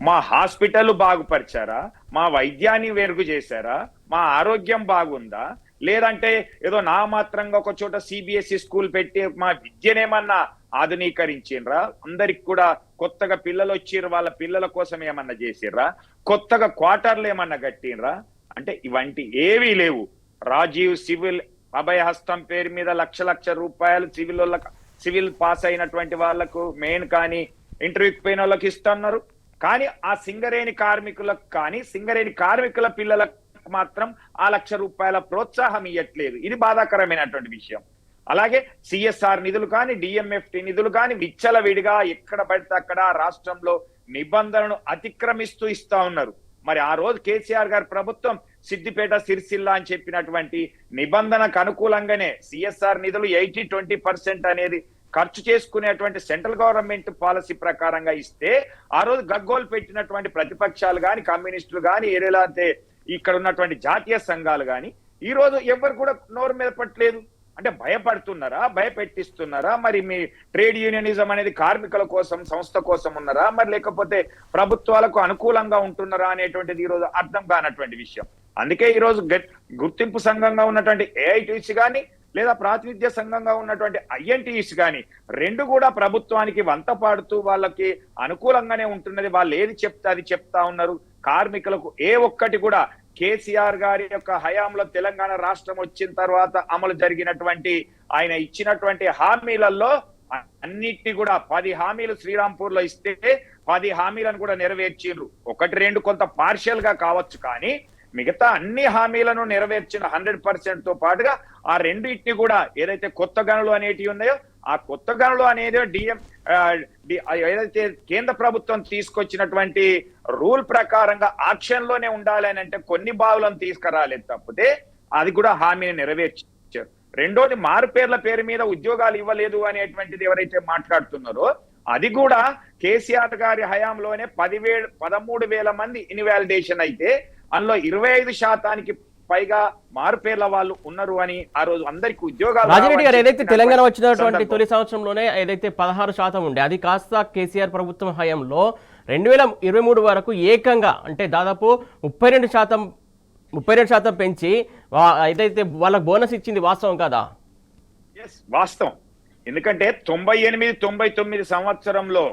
మా హాస్పిటల్ బాగుపరిచారా? మా వైద్యాన్ని మెరుగు చేశారా? మా ఆరోగ్యం బాగుందా? లేదంటే ఏదో నా మాత్రంగా ఒక చోట CBSE స్కూల్ పెట్టి మా విద్యనేమన్నా ఆధునీకరించిండ్రా? అందరికి కూడా కొత్తగా పిల్లలు వచ్చిర్రు, వాళ్ళ పిల్లల కోసం ఏమన్నా చేసిర్రా? కొత్తగా క్వార్టర్లు ఏమన్నా కట్టిండ్రా? అంటే ఇవంటి ఏవీ లేవు. రాజీవ్ సివిల్ అభయహస్తం పేరు మీద లక్ష రూపాయలు సివిల్ పాస్ అయినటువంటి వాళ్లకు మెయిన్ కానీ ఇంటర్వ్యూకి పోయిన వాళ్ళకి ఇస్తున్నారు. కానీ ఆ సింగరేణి కార్మికులకు కానీ సింగరేణి కార్మికుల పిల్లలకు మాత్రం ఆ ₹1,00,000 ప్రోత్సాహం ఇవ్వట్లేదు. ఇది బాధాకరమైనటువంటి విషయం. అలాగే సిఎస్ఆర్ నిధులు కానీ డిఎంఎఫ్టి నిధులు కానీ విచ్చలవిడిగా ఎక్కడ పడితే అక్కడ రాష్ట్రంలో నిబంధనలను అతిక్రమిస్తూ ఇస్తా ఉన్నారు. మరి ఆ రోజు కేసీఆర్ గారి ప్రభుత్వం సిద్దిపేట సిరిసిల్ల అని చెప్పినటువంటి నిబంధనకు అనుకూలంగానే సిఎస్ఆర్ నిధులు 80-20% అనేది ఖర్చు చేసుకునేటువంటి సెంట్రల్ గవర్నమెంట్ పాలసీ ప్రకారంగా ఇస్తే ఆ రోజు గగ్గోలు పెట్టినటువంటి ప్రతిపక్షాలు కానీ కమ్యూనిస్టులు కానీ ఏరేలాంటి ఇక్కడ ఉన్నటువంటి జాతీయ సంఘాలు కానీ ఈ రోజు ఎవరు కూడా నోరు మీద పట్టలేదు. అంటే భయపడుతున్నారా, భయపెట్టిస్తున్నారా? మరి మీ ట్రేడ్ యూనియనిజం అనేది కార్మికుల కోసం సంస్థ కోసం ఉన్నారా, మరి లేకపోతే ప్రభుత్వాలకు అనుకూలంగా ఉంటున్నారా అనేటువంటిది ఈ రోజు అర్థం కానటువంటి విషయం. అందుకే ఈ రోజు గుర్తింపు సంఘంగా ఉన్నటువంటి ఏఐటీసీ కానీ లేదా ప్రాతినిధ్య సంఘంగా ఉన్నటువంటి ఐఎన్టీఈస్ కానీ రెండు కూడా ప్రభుత్వానికి వంత పాడుతూ వాళ్ళకి అనుకూలంగానే ఉంటున్నది. వాళ్ళు ఏది చెప్తే అది చెప్తా ఉన్నారు. కార్మికులకు ఏ ఒక్కటి కూడా కేసీఆర్ గారి యొక్క హయాంలో తెలంగాణ రాష్ట్రం వచ్చిన తర్వాత అమలు జరిగినటువంటి ఆయన ఇచ్చినటువంటి హామీలలో అన్నిటినీ కూడా 10 హామీలు శ్రీరాంపూర్ లో ఇస్తే 10 హామీలను కూడా నెరవేర్చిండ్రు. 1-2 కొంత పార్షియల్ గా కావచ్చు, కానీ మిగతా అన్ని హామీలను నెరవేర్చిన 100% తో పాటుగా ఆ రెండింటిని కూడా ఏదైతే కొత్త గనులు అనేటివి ఉన్నాయో ఆ కొత్త గనులు అనేది ఏదైతే కేంద్ర ప్రభుత్వం తీసుకొచ్చినటువంటి రూల్ ప్రకారంగా ఆక్షన్ లోనే ఉండాలి అని అంటే కొన్ని బావులను తీసుకురాలేదు తప్పితే అది కూడా హామీని నెరవేర్చారు. రెండోది మారుపేర్ల పేరు మీద ఉద్యోగాలు ఇవ్వలేదు అనేటువంటిది ఎవరైతే మాట్లాడుతున్నారో అది కూడా కేసీఆర్ గారి హయాంలోనే 13,000 మంది ఇన్వాలిడేషన్ అయితే అందులో 25% పైగా మారుపేర్ల వాళ్ళు ఉన్నారు అని ఆ రోజు అందరికి ఉద్యోగాలు. రాజిరెడ్డి గారు, ఏదైతే తెలంగాణ వచ్చినటువంటి తొలి సంవత్సరంలోనే ఏదైతే 16% ఉండే అది కాస్త కేసీఆర్ ప్రభుత్వం హయాంలో 2023 వరకు ఏకంగా అంటే దాదాపు 32% పెంచి ఏదైతే వాళ్ళకి బోనస్ ఇచ్చింది వాస్తవం కదా? వాస్తవం. ఎందుకంటే 98-99 సంవత్సరంలో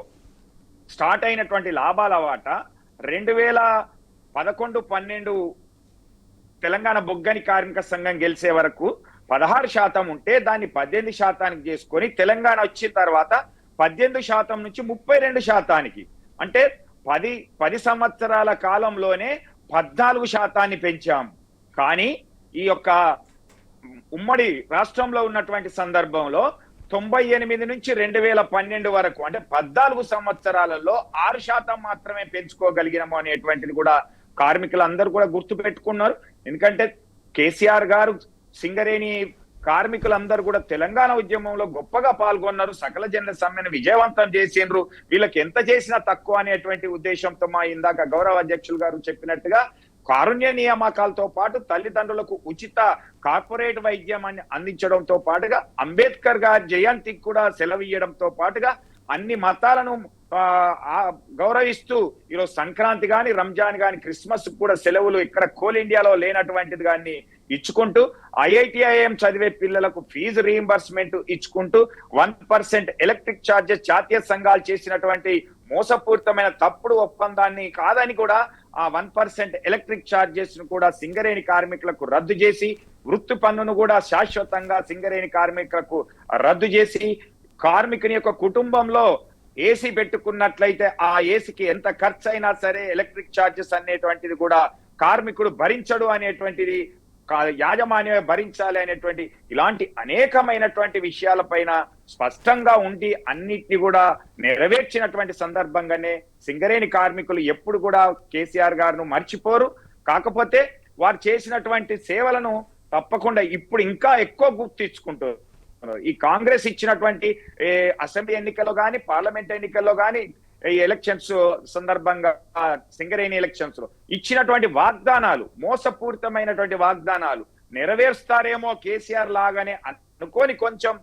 స్టార్ట్ అయినటువంటి లాభాల వాటా 2011-12 తెలంగాణ బొగ్గని కార్మిక సంఘం గెలిచే వరకు 16% ఉంటే దాన్ని 18% చేసుకొని తెలంగాణ వచ్చిన తర్వాత 18% నుంచి 32%, అంటే 10 సంవత్సరాల కాలంలోనే 14% పెంచాం. కానీ ఈ యొక్క ఉమ్మడి రాష్ట్రంలో ఉన్నటువంటి సందర్భంలో 98 నుంచి 2012 వరకు అంటే 14 సంవత్సరాలలో 6% మాత్రమే పెంచుకోగలిగినాము అనేటువంటిది కూడా కార్మికులందరూ కూడా గుర్తు పెట్టుకున్నారు. ఎందుకంటే కేసీఆర్ గారు సింగరేణి కార్మికులందరూ కూడా తెలంగాణ ఉద్యమంలో గొప్పగా పాల్గొన్నారు. సకల జన సమ్మెను విజయవంతం చేసిండ్రు. వీళ్ళకి ఎంత చేసినా తక్కువ అనేటువంటి ఉద్దేశంతో మా ఇందాక గౌరవ అధ్యక్షులు గారు చెప్పినట్టుగా కారుణ్య నియామకాలతో పాటు తల్లిదండ్రులకు ఉచిత కార్పొరేట్ వైద్యం అందించడంతో పాటుగా అంబేద్కర్ గారి జయంతికి కూడా సెలవు ఇవ్వడంతో పాటుగా అన్ని మతాలను గౌరవిస్తూ ఈరోజు సంక్రాంతి గాని రంజాన్ గాని క్రిస్మస్ కూడా సెలవులు ఇక్కడ కోల్ ఇండియాలో లేనటువంటిది గాని ఇచ్చుకుంటూ IITIM చదివే పిల్లలకు ఫీజు రీయింబర్స్మెంట్ ఇచ్చుకుంటూ 1% ఎలక్ట్రిక్ ఛార్జెస్ జాతీయ సంఘాలు చేసినటువంటి మోసపూరితమైన తప్పుడు ఒప్పందాన్ని కాదని కూడా ఆ 1% ఎలక్ట్రిక్ ఛార్జెస్ ను కూడా సింగరేణి కార్మికులకు రద్దు చేసి వృత్తి పన్నును కూడా శాశ్వతంగా సింగరేణి కార్మికులకు రద్దు చేసి కార్మికుని యొక్క కుటుంబంలో ఏసీ పెట్టుకున్నట్లయితే ఆ ఏసీకి ఎంత ఖర్చు అయినా సరే ఎలక్ట్రిక్ ఛార్జెస్ అనేటువంటిది కూడా కార్మికుడు భరించడు అనేటువంటిది యాజమాన్యమే భరించాలి అనేటువంటి ఇలాంటి అనేకమైనటువంటి విషయాలపైన స్పష్టంగా ఉండి అన్నిటిని కూడా నెరవేర్చినటువంటి సందర్భంగానే సింగరేణి కార్మికులు ఎప్పుడు కూడా కేసీఆర్ గారిను మర్చిపోరు. కాకపోతే వారు చేసినటువంటి సేవలను తప్పకుండా ఇప్పుడు ఇంకా ఎక్కువ గుర్తించుకుంటారు. ఈ కాంగ్రెస్ ఇచ్చినటువంటి అసెంబ్లీ ఎన్నికల్లో కానీ పార్లమెంట్ ఎన్నికల్లో కానీ ఈ ఎలక్షన్స్ సందర్భంగా సింగరేణి ఎలక్షన్స్ లో ఇచ్చినటువంటి వాగ్దానాలు మోసపూరితమైనటువంటి వాగ్దానాలు నెరవేరుస్తారేమో కేసీఆర్ లాగానే అనుకోని కొంచెం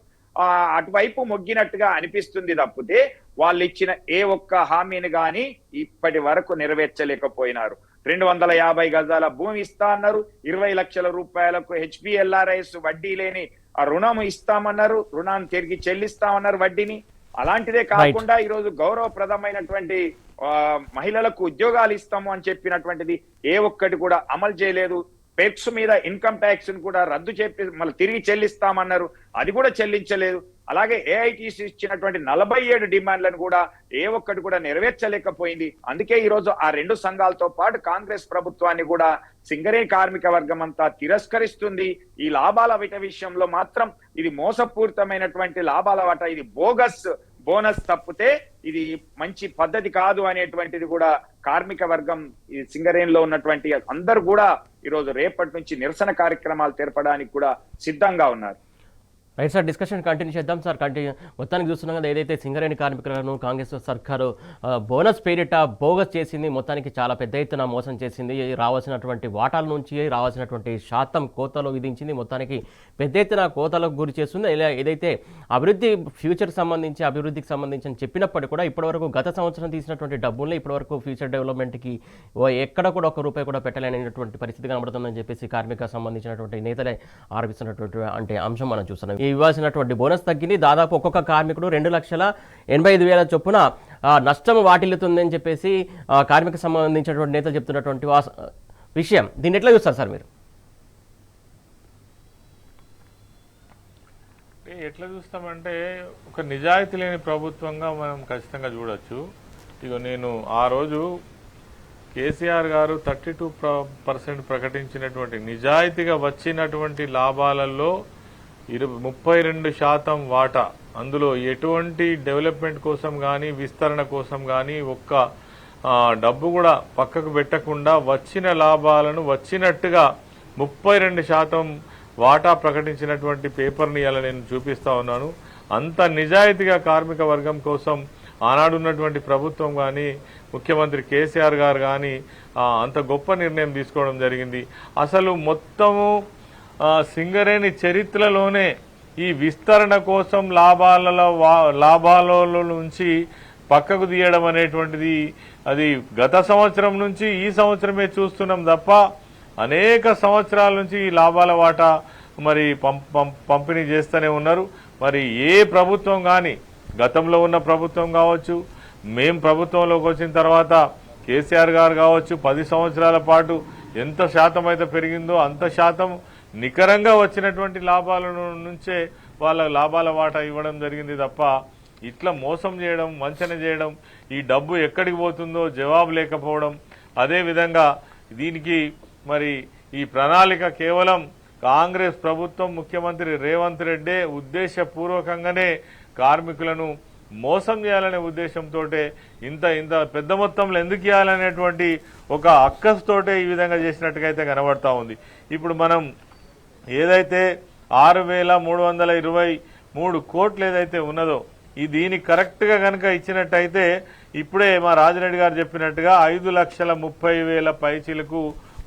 అటువైపు మొగ్గినట్టుగా అనిపిస్తుంది తప్పితే వాళ్ళు ఇచ్చిన ఏ ఒక్క హామీని గాని ఇప్పటి వరకు నెరవేర్చలేకపోయినారు. 250 గజాల భూమి ఇస్తా అన్నారు, 20 లక్షల రూపాయలకు HPLRIS వడ్డీ లేని రుణం ఇస్తామన్నారు, రుణాన్ని తిరిగి చెల్లిస్తామన్నారు వడ్డీని. అలాంటిదే కాకుండా ఈరోజు గౌరవప్రదమైనటువంటి మహిళలకు ఉద్యోగాలు ఇస్తాము అని చెప్పినటువంటిది ఏ ఒక్కటి కూడా అమలు చేయలేదు. పెక్స్ మీద ఇన్కమ్ ట్యాక్స్ కూడా రద్దు చేపి మళ్ళీ తిరిగి చెల్లిస్తామన్నారు, అది కూడా చెల్లించలేదు. అలాగే ఏఐటీసీ ఇచ్చినటువంటి 47 డిమాండ్లను కూడా ఏ ఒక్కటి కూడా నెరవేర్చలేకపోయింది. అందుకే ఈ రోజు ఆ రెండు సంఘాలతో పాటు కాంగ్రెస్ ప్రభుత్వాన్ని కూడా సింగరేణి కార్మిక వర్గం అంతా తిరస్కరిస్తుంది. ఈ లాభాల విట విషయంలో మాత్రం ఇది మోసపూరితమైనటువంటి లాభాల వాట, ఇది బోగస్ బోనస్ తప్పితే ఇది మంచి పద్ధతి కాదు అనేటువంటిది కూడా కార్మిక వర్గం ఈ సింగరేణిలో ఉన్నటువంటి అందరూ కూడా ఈరోజు రేపటి నుంచి నిరసన కార్యక్రమాలు తెరపడానికి కూడా సిద్ధంగా ఉన్నారు. రైట్ సార్, డిస్కషన్ కంటిన్యూ చేద్దాం సార్. మొత్తానికి చూస్తున్నాం కదా, ఏదైతే సింగరేణి కార్మికులను కాంగ్రెస్ సర్కారు బోనస్ పేరిట బోగస్ చేసింది, మొత్తానికి చాలా పెద్ద ఎత్తున మోసం చేసింది. రావాల్సినటువంటి వాటాల నుంచి రావాల్సినటువంటి శాతం కోతలు విధించింది, మొత్తానికి పెద్ద ఎత్తున కోతలకు గురి చేస్తుంది. ఏదైతే అభివృద్ధి ఫ్యూచర్కి సంబంధించి అని చెప్పినప్పటికీ కూడా ఇప్పటివరకు గత సంవత్సరం తీసినటువంటి డబ్బుల్ని ఇప్పటివరకు ఫ్యూచర్ డెవలప్మెంట్కి ఎక్కడ కూడా ఒక రూపాయి కూడా పెట్టలేనటువంటి పరిస్థితి కనబడుతుందని చెప్పేసి కార్మిక సంబంధించినటువంటి నేతలే ఆరోపిస్తున్నటువంటి అంటే అంశం మనం చూస్తున్నాం. ఇవ్వాల్సినటువంటి బోనస్ తగ్గింది. దాదాపు ఒక్కొక్క కార్మికుడు 2,85,000 చొప్పున నష్టం వాటిల్లుతుందని చెప్పేసి కార్మిక సంబంధించినటువంటి నేతలు చెప్తున్నటువంటి విషయం. దీన్ని ఎట్లా చూస్తారు సార్ మీరు? ఎట్లా చూస్తామంటే ఒక నిజాయితీ లేని ప్రభుత్వంగా మనం ఖచ్చితంగా చూడొచ్చు. ఇక నేను ఆ రోజు కేసీఆర్ గారు 32% ప్రకటించినటువంటి నిజాయితీగా వచ్చినటువంటి లాభాలలో 32% వాటా, అందులో ఎటువంటి డెవలప్మెంట్ కోసం కానీ విస్తరణ కోసం కానీ ఒక్క డబ్బు కూడా పక్కకు పెట్టకుండా వచ్చిన లాభాలను వచ్చినట్టుగా 32% వాటా ప్రకటించినటువంటి పేపర్ని ఇలా నేను చూపిస్తా ఉన్నాను. అంత నిజాయితీగా కార్మిక వర్గం కోసం ఆనాడున్నటువంటి ప్రభుత్వం కానీ ముఖ్యమంత్రి కేసీఆర్ గారు కానీ అంత గొప్ప నిర్ణయం తీసుకోవడం జరిగింది. అసలు మొత్తము సింగరేణి చరిత్రలోనే ఈ విస్తరణ కోసం లాభాల నుంచి పక్కకు తీయడం అనేటువంటిది అది గత సంవత్సరం నుంచి ఈ సంవత్సరమే చూస్తున్నాం తప్ప అనేక సంవత్సరాల నుంచి ఈ లాభాల వాటా మరి పంపిణీ చేస్తూనే ఉన్నారు. మరి ఏ ప్రభుత్వం కానీ గతంలో ఉన్న ప్రభుత్వం కావచ్చు, మేం ప్రభుత్వంలోకి వచ్చిన తర్వాత కేసీఆర్ గారు కావచ్చు, 10 సంవత్సరాల పాటు ఎంత శాతం అయితే పెరిగిందో అంత శాతం నికరంగా వచ్చినటువంటి లాభాల నుంచే వాళ్ళ లాభాల వాటా ఇవ్వడం జరిగింది తప్ప ఇట్లా మోసం చేయడం, వంచన చేయడం, ఈ డబ్బు ఎక్కడికి పోతుందో జవాబు లేకపోవడం, అదేవిధంగా దీనికి మరి ఈ ప్రణాళిక కేవలం కాంగ్రెస్ ప్రభుత్వం ముఖ్యమంత్రి రేవంత్ రెడ్డి ఉద్దేశపూర్వకంగానే కార్మికులను మోసం చేయాలనే ఉద్దేశంతో ఇంత పెద్ద మొత్తంలో ఎందుకు ఇవ్వాలనేటువంటి ఒక అక్కస్తోటే ఈ విధంగా చేసినట్టుగా అయితే కనబడతా ఉంది. ఇప్పుడు మనం ఏదైతే 6,323 కోట్లు ఏదైతే ఉన్నదో ఈ దీనికి కరెక్ట్గా కనుక ఇచ్చినట్టయితే ఇప్పుడే మా రాజిరెడ్డి గారు చెప్పినట్టుగా 5,30,000 పైచీలకు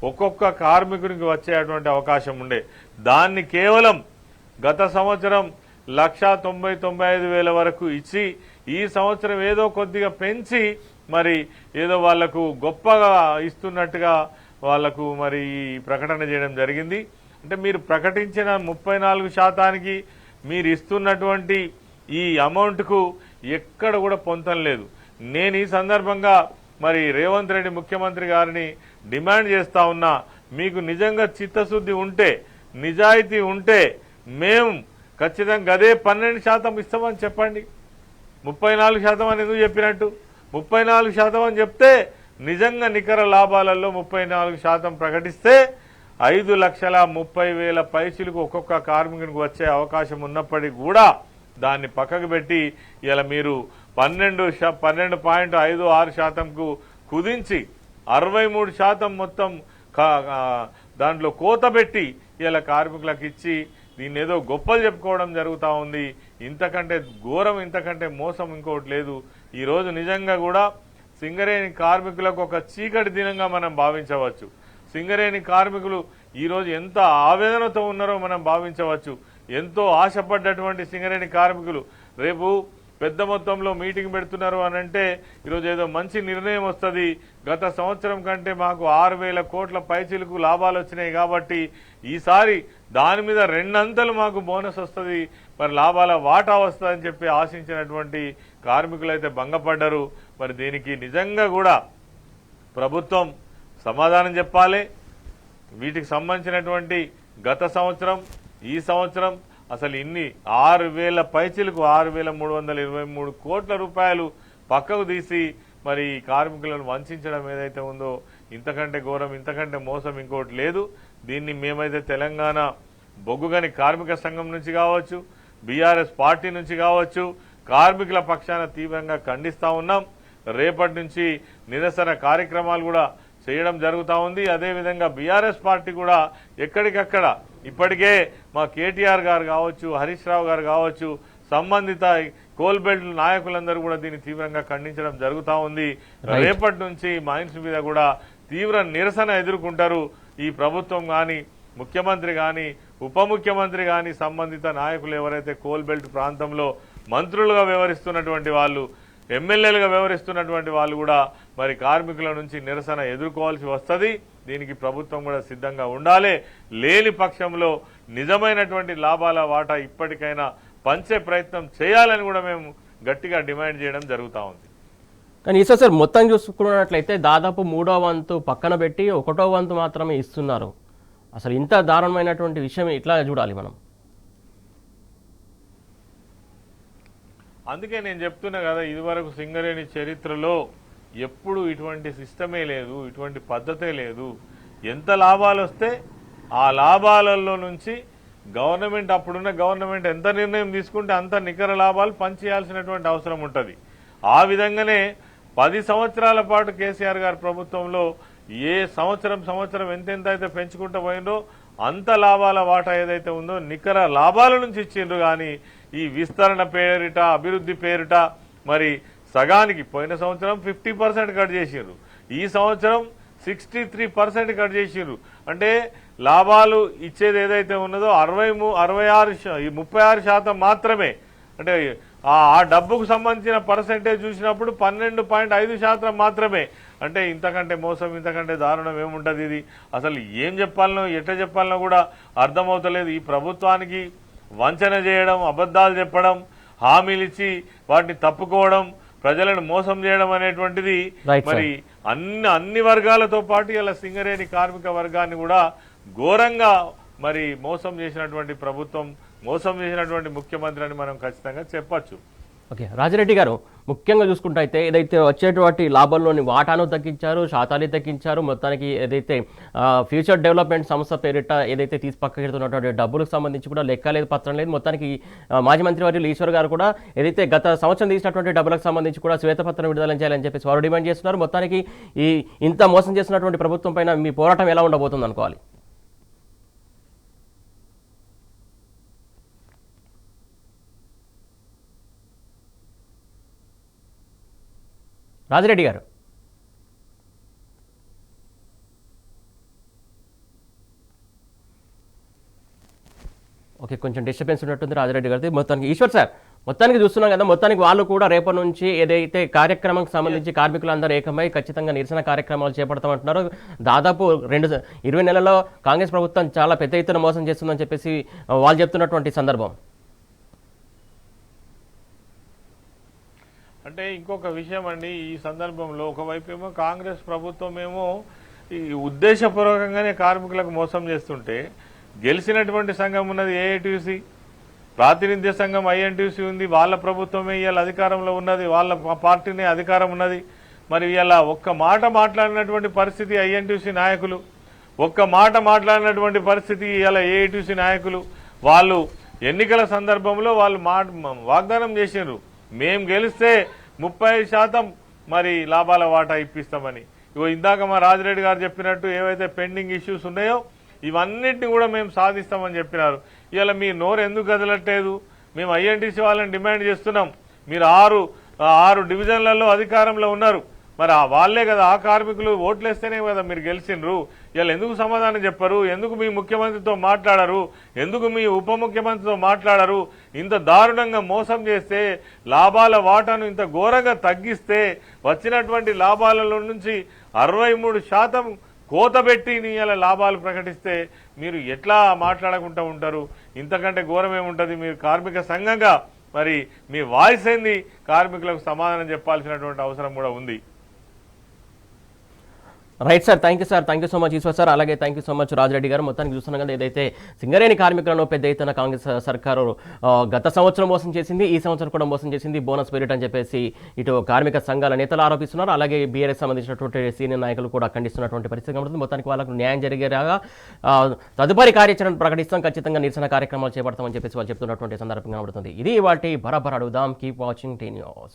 ఒక్కొక్క కార్మికునికి వచ్చేటువంటి అవకాశం ఉండే. దాన్ని కేవలం గత సంవత్సరం 1,95,000 వరకు ఇచ్చి ఈ సంవత్సరం ఏదో కొద్దిగా పెంచి మరి ఏదో వాళ్లకు గొప్పగా ఇస్తున్నట్టుగా వాళ్లకు మరి ఈ ప్రకటన చేయడం జరిగింది. అంటే మీరు ప్రకటించిన 34% మీరు ఇస్తున్నటువంటి ఈ అమౌంట్కు ఎక్కడ కూడా పొంతం లేదు. నేను ఈ సందర్భంగా మరి రేవంత్ రెడ్డి ముఖ్యమంత్రి గారిని డిమాండ్ చేస్తా ఉన్నా, మీకు నిజంగా చిత్తశుద్ధి ఉంటే, నిజాయితీ ఉంటే మేము ఖచ్చితంగా అదే 12% ఇస్తామని చెప్పండి. 34% అని ఎందుకు చెప్పినట్టు? 34% అని చెప్తే నిజంగా నికర లాభాలలో 34% ప్రకటిస్తే 5,30,000 పైసలకు ఒక్కొక్క కార్మికునికి వచ్చే అవకాశం ఉన్నప్పటికీ కూడా దాన్ని పక్కకు పెట్టి ఇలా మీరు 12.56%కు కుదించి 63% మొత్తం దాంట్లో కోత పెట్టి ఇలా కార్మికులకు ఇచ్చి దీన్ని ఏదో గొప్పలు చెప్పుకోవడం జరుగుతూ ఉంది. ఇంతకంటే ఘోరం, ఇంతకంటే మోసం ఇంకోటి లేదు. ఈరోజు నిజంగా కూడా సింగరేణి కార్మికులకు ఒక చీకటి దినంగా మనం భావించవచ్చు. సింగరేణి కార్మికులు ఈరోజు ఎంత ఆవేదనతో ఉన్నారో మనం భావించవచ్చు. ఎంతో ఆశపడ్డటువంటి సింగరేణి కార్మికులు రేపు పెద్ద మొత్తంలో మీటింగ్ పెడుతున్నారు అని అంటే ఈరోజు ఏదో మంచి నిర్ణయం వస్తుంది. గత సంవత్సరం కంటే మాకు 6,000 కోట్ల పైచిలకు లాభాలు వచ్చినాయి కాబట్టి ఈసారి దాని మీద 2 అంతలు మాకు బోనస్ వస్తుంది, మరి లాభాల వాటా వస్తుందని చెప్పి ఆశించినటువంటి కార్మికులు అయితే భంగపడ్డారు. మరి దీనికి నిజంగా కూడా ప్రభుత్వం సమాధానం చెప్పాలి. వీటికి సంబంధించినటువంటి గత సంవత్సరం ఈ సంవత్సరం అసలు ఇన్ని 6,000 పైచిలకు 6,323 కోట్ల రూపాయలు పక్కకు తీసి మరి కార్మికులను వంచడం ఏదైతే ఉందో ఇంతకంటే ఘోరం, ఇంతకంటే మోసం ఇంకోటి లేదు. దీన్ని మేమైతే తెలంగాణ బొగ్గుగని కార్మిక సంఘం నుంచి కావచ్చు, బీఆర్ఎస్ పార్టీ నుంచి కావచ్చు, కార్మికుల పక్షాన తీవ్రంగా ఖండిస్తూ ఉన్నాం. రేపటి నుంచి నిరసన కార్యక్రమాలు కూడా చేయడం జరుగుతూ ఉంది. అదేవిధంగా బీఆర్ఎస్ పార్టీ కూడా ఎక్కడికక్కడ ఇప్పటికే మా కేటీఆర్ గారు కావచ్చు, హరీష్ రావు గారు కావచ్చు, సంబంధిత కోల్బెల్ట్ నాయకులందరూ కూడా దీన్ని తీవ్రంగా ఖండించడం జరుగుతూ ఉంది. రేపటి నుంచి మైన్స్ మీద కూడా తీవ్ర నిరసన ఎదుర్కొంటారు. ఈ ప్రభుత్వం కానీ, ముఖ్యమంత్రి కానీ, ఉప ముఖ్యమంత్రి కానీ, సంబంధిత నాయకులు ఎవరైతే కోల్బెల్ట్ ప్రాంతంలో మంత్రులుగా వ్యవహరిస్తున్నటువంటి వాళ్ళు, ఎమ్మెల్యేలుగా వ్యవహరిస్తున్నటువంటి వాళ్ళు కూడా మరి కార్మికుల నుంచి నిరసన ఎదుర్కోవాల్సి వస్తుంది. దీనికి ప్రభుత్వం కూడా సిద్ధంగా ఉండాలి. లేని పక్షంలో నిజమైనటువంటి లాభాల వాటా ఇప్పటికైనా పంచే ప్రయత్నం చేయాలని కూడా మేము గట్టిగా డిమాండ్ చేయడం జరుగుతూ ఉంది. కానీ ఈసారి సార్ మొత్తం చూసుకున్నట్లయితే దాదాపు 3వ వంతు పక్కన పెట్టి 1వ వంతు మాత్రమే ఇస్తున్నారు. అసలు ఇంత దారుణమైనటువంటి విషయం ఇట్లా చూడాలి మనం. అందుకే నేను చెప్తున్నా కదా, ఇదివరకు సింగరేణి చరిత్రలో ఎప్పుడు ఇటువంటి సిస్టమే లేదు, ఇటువంటి పద్ధతే లేదు. ఎంత లాభాలు వస్తే ఆ లాభాలలో నుంచి గవర్నమెంట్, అప్పుడున్న గవర్నమెంట్ ఎంత నిర్ణయం తీసుకుంటే అంత నికర లాభాలు పంచేయాల్సినటువంటి అవసరం ఉంటుంది. ఆ విధంగానే 10 సంవత్సరాల పాటు కేసీఆర్ గారి ప్రభుత్వంలో ఏ సంవత్సరం ఎంతెంత అయితే పెంచుకుంటూ పోయిందో అంత లాభాల వాటా ఏదైతే ఉందో నికర లాభాల నుంచి ఇచ్చిండ్రు. కానీ ఈ విస్తరణ పేరిట, అభివృద్ధి పేరిట మరి సగానికి పోయిన సంవత్సరం 50% కట్ చేసిండ్రు, ఈ సంవత్సరం 63% కట్ చేసిండ్రు. అంటే లాభాలు ఇచ్చేది ఏదైతే ఉన్నదో 36% మాత్రమే. అంటే ఆ డబ్బుకు సంబంధించిన పర్సెంటేజ్ చూసినప్పుడు 12.5% మాత్రమే. అంటే ఇంతకంటే మోసం, ఇంతకంటే దారుణం ఏముంటుంది? ఇది అసలు ఏం చెప్పాలనో ఎట్లా చెప్పాలనో కూడా అర్థమవుతలేదు. ఈ ప్రభుత్వానికి వంచన చేయడం, అబద్ధాలు చెప్పడం, హామీలు ఇచ్చి వాటిని తప్పుకోవడం, ప్రజలను మోసం చేయడం అనేటువంటిది మరి అన్ని వర్గాలతో పాటు ఇలా సింగరేణి కార్మిక వర్గాన్ని కూడా ఘోరంగా మరి మోసం చేసినటువంటి ప్రభుత్వం, మోసం చేసినటువంటి ముఖ్యమంత్రి అని మనం ఖచ్చితంగా చెప్పచ్చు. ఓకే, రాజిరెడ్డి గారు, ముఖ్యంగా చూసుకుంటే అయితే ఏదైతే వచ్చేటువంటి లాభంలోని వాటాను తగ్గించారు, శాతాన్ని తగ్గించారు, మొత్తానికి ఏదైతే ఫ్యూచర్ డెవలప్మెంట్ సంస్థ పేరిట ఏదైతే తీసి పక్కకెడుతున్నటువంటి డబ్బులకు సంబంధించి కూడా లెక్క లేదు, పత్రం లేదు. మొత్తానికి మాజీ మంత్రి వర్యులు ఈశ్వర్ గారు కూడా ఏదైతే గత సంవత్సరం తీసినటువంటి డబ్బులకు సంబంధించి కూడా శ్వేతపత్రం విడుదల చేయాలని చెప్పేసి వారు డిమాండ్ చేస్తున్నారు. మొత్తానికి ఇంత మోసం చేసినటువంటి ప్రభుత్వం పైన మీ పోరాటం ఎలా ఉండబోతుంది అనుకోవాలి? రాజిరెడ్డి గారు, ఓకే, కొంచెం డిస్టర్బెన్స్ ఉన్నట్టుంది రాజిరెడ్డి గారి. మొత్తానికి ఈశ్వర్ సార్, మొత్తానికి చూస్తున్నాం కదా, మొత్తానికి వాళ్ళు కూడా రేపటి నుంచి ఏదైతే కార్యక్రమానికి సంబంధించి కార్మికులందరూ ఏకమై ఖచ్చితంగా నిరసన కార్యక్రమాలు చేపడతామంటున్నారు. దాదాపు 20 నెలల్లో కాంగ్రెస్ ప్రభుత్వం చాలా పెద్ద ఎత్తున మోసం చేస్తుందని చెప్పేసి వాళ్ళు చెప్తున్నటువంటి సందర్భం. అంటే ఇంకొక విషయం అండి, ఈ సందర్భంలో ఒకవైపు ఏమో కాంగ్రెస్ ప్రభుత్వం ఏమో ఈ ఉద్దేశపూర్వకంగానే కార్మికులకు మోసం చేస్తుంటే, గెలిచినటువంటి సంఘం ఉన్నది ఏఐటీసీ, ప్రాతినిధ్య సంఘం ఐఎన్టీసీ ఉంది, వాళ్ళ ప్రభుత్వమే ఇవాళ అధికారంలో ఉన్నది, వాళ్ళ పార్టీనే అధికారం ఉన్నది. మరి ఇలా ఒక్క మాట మాట్లాడినటువంటి పరిస్థితి ఐఎన్టీసీ నాయకులు, ఒక్క మాట మాట్లాడినటువంటి పరిస్థితి ఇవాళ ఏఐటీసీ నాయకులు. వాళ్ళు ఎన్నికల సందర్భంలో వాళ్ళు వాగ్దానం చేసిండ్రు, మేం గెలిస్తే 30% మరి లాభాల వాటా ఇప్పిస్తామని. ఇందాక మా రాజిరెడ్డి గారు చెప్పినట్టు ఏవైతే పెండింగ్ ఇష్యూస్ ఉన్నాయో ఇవన్నిటిని కూడా మేము సాధిస్తామని చెప్పినారు. ఇవాళ మీ నోరు ఎందుకు కదలట్లేదు? మేము ఐఎన్టీసీ వాళ్ళని డిమాండ్ చేస్తున్నాం. మీరు 6 డివిజన్లలో అధికారంలో ఉన్నారు, మరి వాళ్ళే కదా, ఆ కార్మికులు ఓట్లేస్తేనే కదా మీరు గెలిచిండ్రు. ఇలా ఎందుకు సమాధానం చెప్పరు? ఎందుకు మీ ముఖ్యమంత్రితో మాట్లాడరు? ఎందుకు మీ ఉప ముఖ్యమంత్రితో మాట్లాడరు? ఇంత దారుణంగా మోసం చేస్తే, లాభాల వాటాను ఇంత ఘోరంగా తగ్గిస్తే, వచ్చినటువంటి లాభాలలో నుంచి 63% కోతబెట్టి ఇలా లాభాలు ప్రకటిస్తే మీరు ఎట్లా మాట్లాడకుండా ఉంటారు? ఇంతకంటే ఘోరం ఏముంటుంది? మీరు కార్మిక సంఘంగా మరి మీ వాయిస్ ఏంది? కార్మికులకు సమాధానం చెప్పాల్సినటువంటి అవసరం కూడా ఉంది. Right sir, thank you sir, thank you so much Eshwar sir, అలాగే thank you so much Rajireddy garu. మొత్తానికి చూస్తున్నాం కదా, ఏదైతే సింగరేణి కార్మికులను పెద్ద ఎత్తున కాంగ్రెస్ సర్కారు గత సంవత్సరం మోసం చేసింది, ఈ సంవత్సరం కూడా మోసం చేసింది, బోనస్ పీరియడ్ అని చెప్పేసి ఇటు కార్మిక సంఘాల నేతలు ఆరోపిస్తున్నారు. అలాగే బీఆర్ఎస్ సంబంధించినటువంటి సీనియర్ నాయకులు కూడా ఖండిస్తున్నటువంటి పరిస్థితి ఉంటుంది. మొత్తానికి వాళ్ళకు న్యాయం జరిగేలాగా తదుపరి కార్యాచరణ ప్రకటిస్తాం, ఖచ్చితంగా నిరసన కార్యక్రమాలు చేపడతామని చెప్పేసి వాళ్ళు చెప్తున్నటువంటి సందర్భంగా కనబడుతుంది. ఇది వాటి బరాబర్ అడుగుదాం. Keep watching tea news.